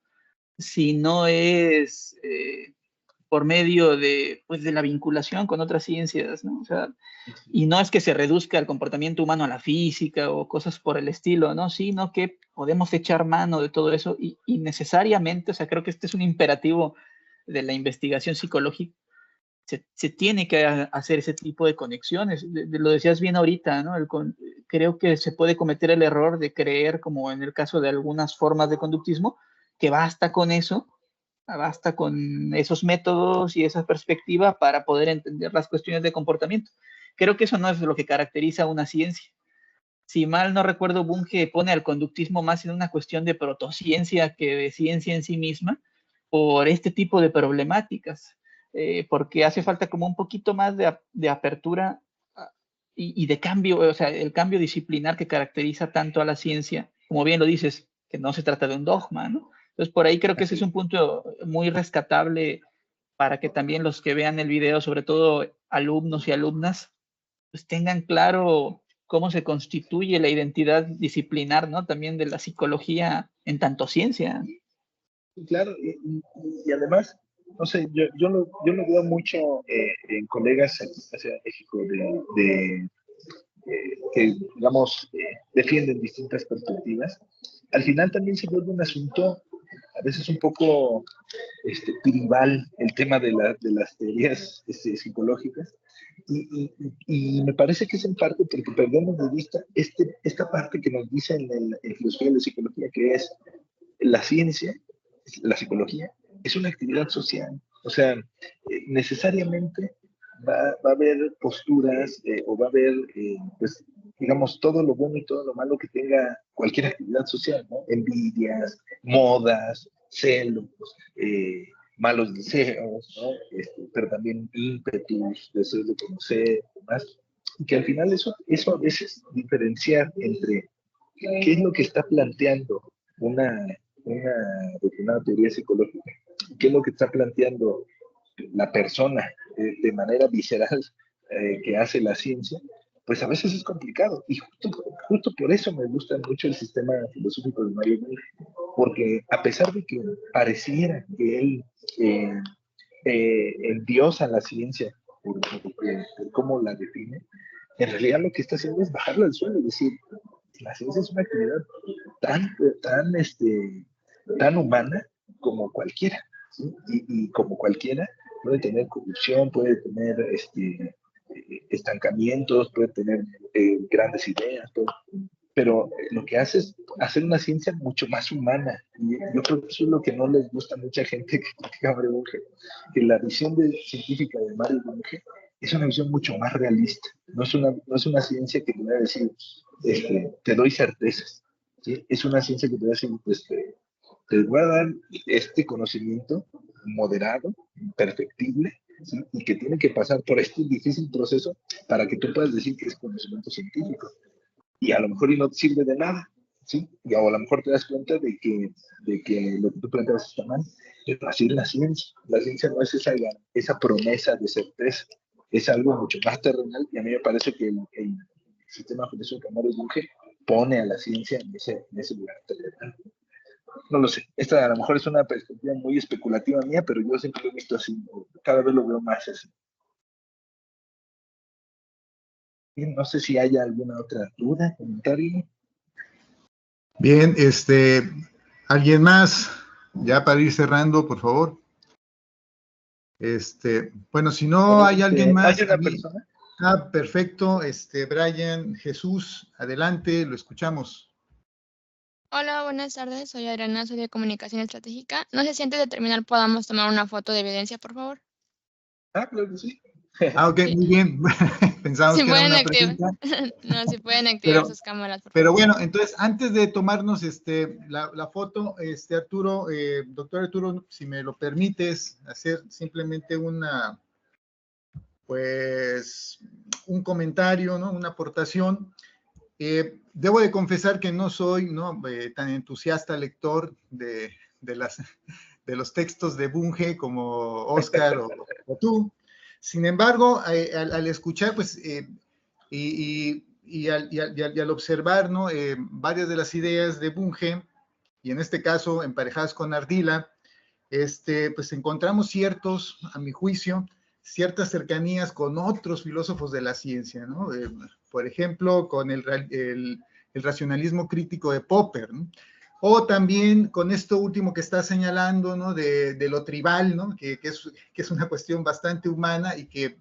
si no es por medio de, pues, de la vinculación con otras ciencias, ¿no? O sea, y no es que se reduzca el comportamiento humano a la física o cosas por el estilo, ¿no? Sino que podemos echar mano de todo eso y necesariamente, o sea, creo que este es un imperativo de la investigación psicológica. Se tiene que hacer ese tipo de conexiones. Lo decías bien ahorita, ¿no? Creo que se puede cometer el error de creer, como en el caso de algunas formas de conductismo, que basta con eso, basta con esos métodos y esa perspectiva para poder entender las cuestiones de comportamiento. Creo que eso no es lo que caracteriza una ciencia. Si mal no recuerdo, Bunge pone al conductismo más en una cuestión de protociencia que de ciencia en sí misma por este tipo de problemáticas, porque hace falta como un poquito más de apertura y de cambio, o sea, el cambio disciplinar que caracteriza tanto a la ciencia, como bien lo dices, que no se trata de un dogma, ¿no? Entonces, por ahí creo que ese es un punto muy rescatable para que también los que vean el video, sobre todo alumnos y alumnas, pues tengan claro cómo se constituye la identidad disciplinar, ¿no? También de la psicología en tanto ciencia. Claro, y además, no sé, yo lo veo mucho en colegas hacia México que, digamos, defienden distintas perspectivas. Al final también se vuelve un asunto a veces un poco tribal el tema de las teorías psicológicas y me parece que es en parte porque perdemos de vista esta parte que nos dice en filosofía de la psicología, que es la ciencia, la psicología, es una actividad social. O sea, necesariamente va a haber posturas o va a haber, pues, digamos, todo lo bueno y todo lo malo que tenga cualquier actividad social, ¿no? Envidias, modas, celos, malos deseos, ¿no? Pero también ímpetus, deseos de conocer, demás. Y que al final eso a veces diferenciar entre qué es lo que está planteando una determinada teoría psicológica, qué es lo que está planteando la persona de manera visceral que hace la ciencia, pues a veces es complicado. Y justo por eso me gusta mucho el sistema filosófico de Mario Bunge, porque a pesar de que pareciera que él endiosa la ciencia por cómo la define, en realidad lo que está haciendo es bajarla al suelo y decir, la ciencia es una actividad tan humana como cualquiera, ¿sí? Y como cualquiera puede tener corrupción, puede tener estancamientos, puede tener grandes ideas, pero lo que hace es hacer una ciencia mucho más humana. Y yo creo que eso es lo que no les gusta a mucha gente que critica a Mario Bunge, que la visión científica de Mario Bunge es una visión mucho más realista. No es una ciencia que te va a decir, te doy certezas. ¿Sí? Es una ciencia que te va a decir, pues, te voy a dar este conocimiento moderado, perfectible, ¿sí? Y que tiene que pasar por este difícil proceso para que tú puedas decir que es conocimiento científico. Y a lo mejor y no te sirve de nada, ¿sí? Y a lo mejor te das cuenta de que lo que tú planteas está mal, pero así es la ciencia. La ciencia no es esa promesa de certeza, es algo mucho más terrenal y a mí me parece que el sistema filosófico de Mario Bunge pone a la ciencia en ese lugar terrenal. No lo sé, esta a lo mejor es una perspectiva muy especulativa mía, pero yo siempre lo he visto así, cada vez lo veo más así. No sé si haya alguna otra duda, comentario. Bien, ¿alguien más? Ya para ir cerrando, por favor. Bueno, si no hay alguien más. ¿Hay una persona? Perfecto. Brian Jesús, adelante, lo escuchamos. Hola, buenas tardes. Soy Adriana, soy de Comunicación Estratégica. No sé si antes de terminar podamos tomar una foto de evidencia, por favor. Claro que sí. Ok, sí. Muy bien. Pensamos si que era una pregunta. No, si pueden activar sus cámaras, por favor. Pero bueno, entonces, antes de tomarnos la foto, Arturo, doctor Arturo, si me lo permites, hacer simplemente pues un comentario, ¿no? Una aportación. Debo de confesar que no soy, ¿no? Tan entusiasta lector de los textos de Bunge como Oscar o tú. Sin embargo, al escuchar, pues, y al observar, ¿no? Varias de las ideas de Bunge, y en este caso emparejadas con Ardila, pues encontramos ciertos, a mi juicio, ciertas cercanías con otros filósofos de la ciencia, ¿no? Por ejemplo, con el racionalismo crítico de Popper, ¿no? O también con esto último que está señalando, ¿no? De lo tribal, ¿no? Que es una cuestión bastante humana y que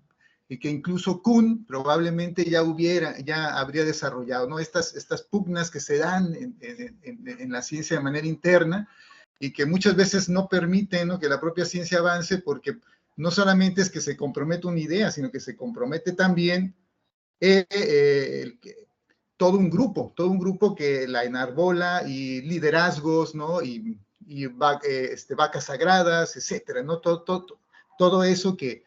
incluso Kuhn probablemente ya habría desarrollado, ¿no? Estas pugnas que se dan en la ciencia de manera interna y que muchas veces no permiten, ¿no? Que la propia ciencia avance, porque no solamente es que se compromete una idea, sino que se compromete también todo un grupo que la enarbola, y liderazgos, ¿no? Y vacas sagradas, etcétera, ¿no? Todo eso que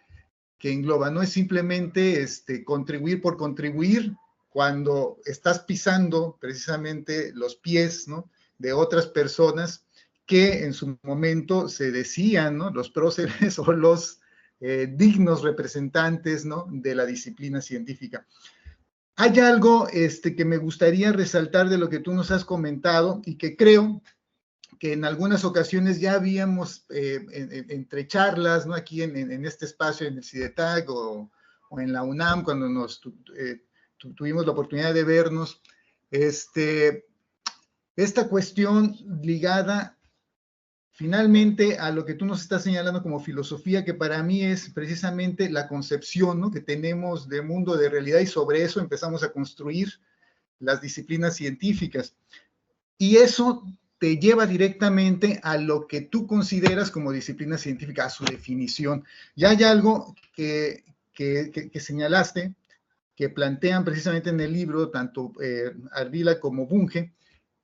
engloba, no es simplemente contribuir por contribuir cuando estás pisando precisamente los pies, ¿no? De otras personas que en su momento se decían, ¿no? Los próceres o los dignos representantes, ¿no? De la disciplina científica. Hay algo que me gustaría resaltar de lo que tú nos has comentado y que creo que en algunas ocasiones ya habíamos entre charlas, ¿no? Aquí en este espacio, en el CIDETAC o en la UNAM, cuando tuvimos la oportunidad de vernos, esta cuestión ligada finalmente a lo que tú nos estás señalando como filosofía, que para mí es precisamente la concepción, ¿no? Que tenemos de mundo, de realidad, y sobre eso empezamos a construir las disciplinas científicas. Y eso te lleva directamente a lo que tú consideras como disciplina científica, a su definición. Ya hay algo que señalaste, que plantean precisamente en el libro, tanto Ardila como Bunge,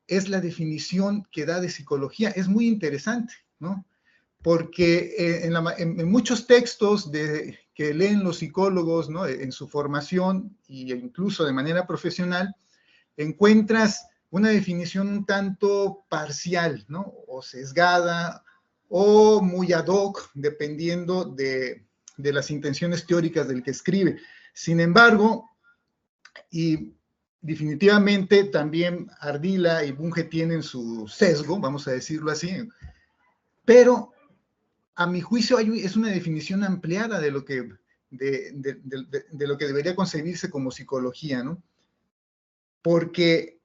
es la definición que da de psicología. Es muy interesante, ¿no? Porque en muchos textos que leen los psicólogos, ¿no? En su formación e incluso de manera profesional, encuentras una definición un tanto parcial, ¿no? O sesgada, o muy ad hoc, dependiendo de las intenciones teóricas del que escribe. Sin embargo, y definitivamente también Ardila y Bunge tienen su sesgo, vamos a decirlo así, pero a mi juicio es una definición ampliada de lo que debería concebirse como psicología, ¿no? Porque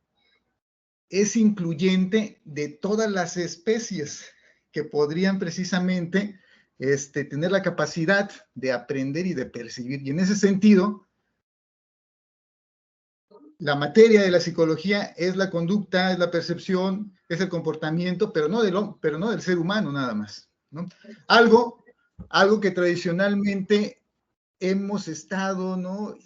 es incluyente de todas las especies que podrían precisamente tener la capacidad de aprender y de percibir. Y en ese sentido, la materia de la psicología es la conducta, es la percepción, es el comportamiento, pero no del ser humano nada más, ¿no? Algo que tradicionalmente hemos estado, ¿no?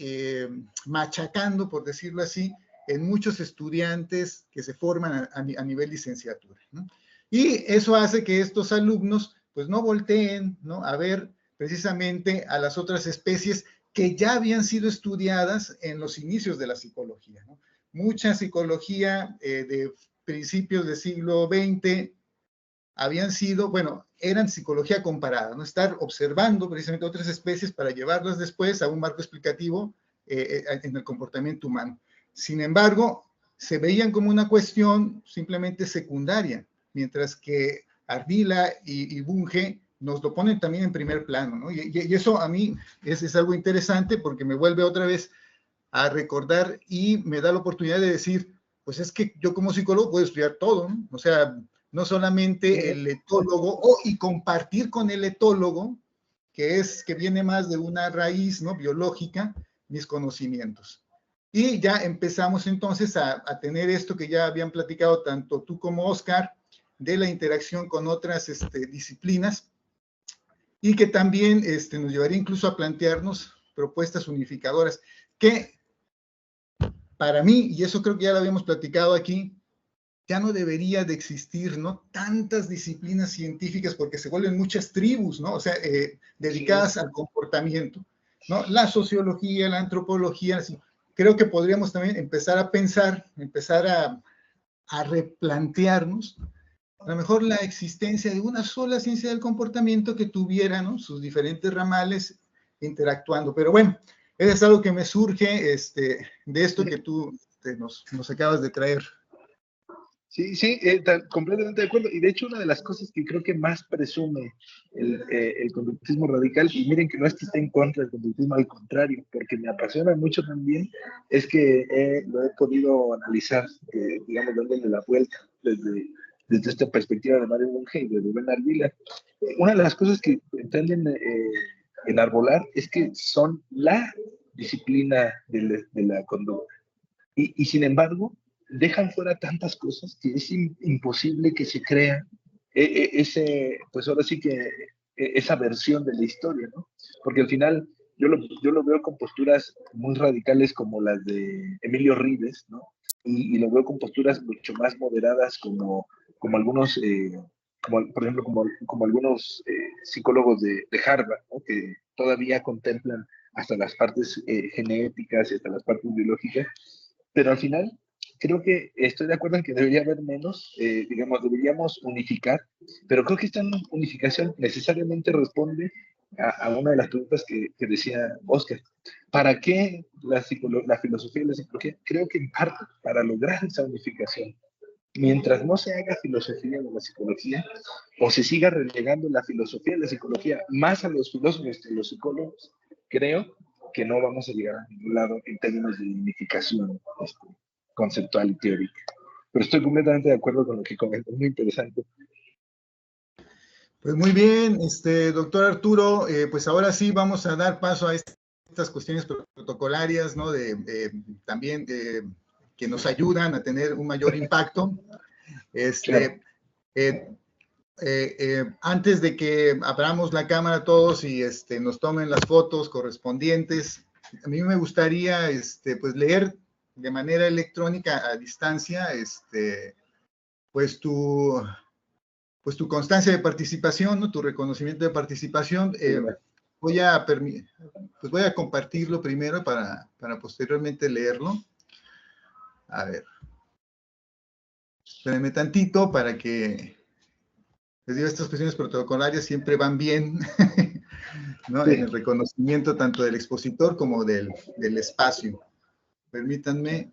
Machacando, por decirlo así, en muchos estudiantes que se forman a nivel licenciatura, ¿no? Y eso hace que estos alumnos pues no volteen, ¿no? A ver precisamente a las otras especies que ya habían sido estudiadas en los inicios de la psicología, ¿no? Mucha psicología de principios del siglo XX habían sido, bueno, eran psicología comparada, ¿no? Estar observando precisamente otras especies para llevarlas después a un marco explicativo en el comportamiento humano. Sin embargo, se veían como una cuestión simplemente secundaria, mientras que Ardila y Bunge nos lo ponen también en primer plano, ¿no? Y eso a mí es algo interesante porque me vuelve otra vez a recordar y me da la oportunidad de decir, pues es que yo como psicólogo puedo estudiar todo, ¿no? O sea, no solamente el etólogo, y compartir con el etólogo, que viene más de una raíz, ¿no? Biológica, mis conocimientos. Y ya empezamos entonces a tener esto que ya habían platicado tanto tú como Oscar, de la interacción con otras disciplinas, y que también nos llevaría incluso a plantearnos propuestas unificadoras, que para mí, y eso creo que ya lo habíamos platicado aquí, ya no debería de existir, ¿no? Tantas disciplinas científicas, porque se vuelven muchas tribus, ¿no? O sea, dedicadas al comportamiento. ¿no? La sociología, la antropología, así. Creo que podríamos también empezar a pensar, empezar a replantearnos a lo mejor la existencia de una sola ciencia del comportamiento que tuviera, ¿no?, sus diferentes ramales interactuando. Pero bueno, eso es algo que me surge de esto que tú nos acabas de traer. Sí, sí, completamente de acuerdo. Y de hecho, una de las cosas que creo que más presume el conductismo radical, y miren que no es que esté en contra del conductismo, al contrario, porque me apasiona mucho también, es que lo he podido analizar, digamos, dándole la vuelta desde esta perspectiva de Mario Bunge y de Rubén Ardila. Una de las cosas que pretenden enarbolar es que son la disciplina de la conducta. Y sin embargo, dejan fuera tantas cosas que es imposible que se crea pues ahora sí que esa versión de la historia, ¿no? Porque al final yo lo veo con posturas muy radicales como las de Emilio Ribes, ¿no? Y lo veo con posturas mucho más moderadas como algunos, como, por ejemplo, como algunos psicólogos de Harvard, ¿no?, que todavía contemplan hasta las partes genéticas y hasta las partes biológicas, pero al final creo que estoy de acuerdo en que debería haber menos, digamos, deberíamos unificar, pero creo que esta unificación necesariamente responde a una de las preguntas que decía Oscar. ¿Para qué la filosofía y la psicología? Creo que en parte para lograr esa unificación. Mientras no se haga filosofía de la psicología, o se siga relegando la filosofía de la psicología más a los filósofos que a los psicólogos, creo que no vamos a llegar a ningún lado en términos de unificación conceptual y teórica. Pero estoy completamente de acuerdo con lo que comentó, muy interesante. Pues muy bien, doctor Arturo, pues ahora sí vamos a dar paso a estas cuestiones protocolarias, ¿no? También que nos ayudan a tener un mayor impacto. Claro. Antes de que abramos la cámara todos y nos tomen las fotos correspondientes, a mí me gustaría pues leer de manera electrónica a distancia pues tu constancia de participación, ¿no?, tu reconocimiento de participación. Voy a compartirlo primero para posteriormente leerlo. A ver. Espérenme tantito para que... Les digo, estas cuestiones protocolarias siempre van bien, ¿no?, sí, en el reconocimiento tanto del expositor como del espacio. Permítanme.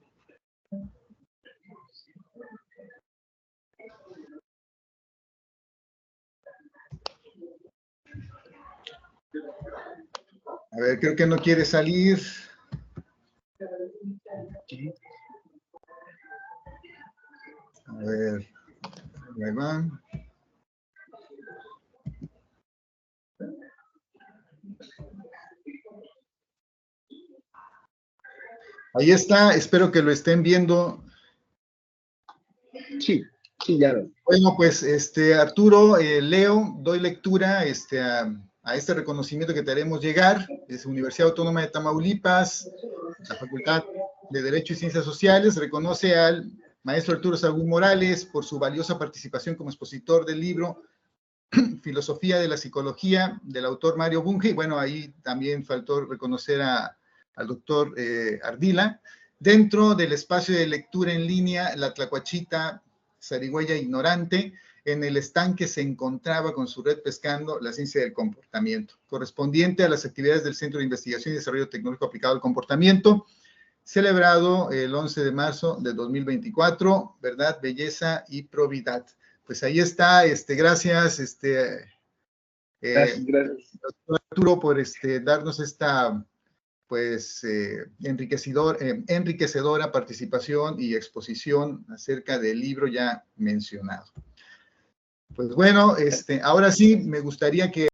A ver, creo que no quiere salir. A ver, ahí va. Ahí está, espero que lo estén viendo. Sí, sí, ya. Bueno, pues, Arturo, Leo, doy lectura a este reconocimiento que te haremos llegar. Es Universidad Autónoma de Tamaulipas, la Facultad de Derecho y Ciencias Sociales, reconoce al maestro Arturo Sahagún Morales por su valiosa participación como expositor del libro Filosofía de la Psicología, del autor Mario Bunge. Y bueno, ahí también faltó reconocer al doctor Ardila, dentro del espacio de lectura en línea La Tlacuachita Zarigüeya Ignorante. En el estanque se encontraba con su red pescando la ciencia del comportamiento, correspondiente a las actividades del Centro de Investigación y Desarrollo Tecnológico Aplicado al Comportamiento, celebrado el 11 de marzo de 2024, Verdad, Belleza y Probidad. Pues ahí está, gracias, gracias. Doctor Arturo, por darnos esta, pues, enriquecedora participación y exposición acerca del libro ya mencionado. Pues bueno, ahora sí, me gustaría que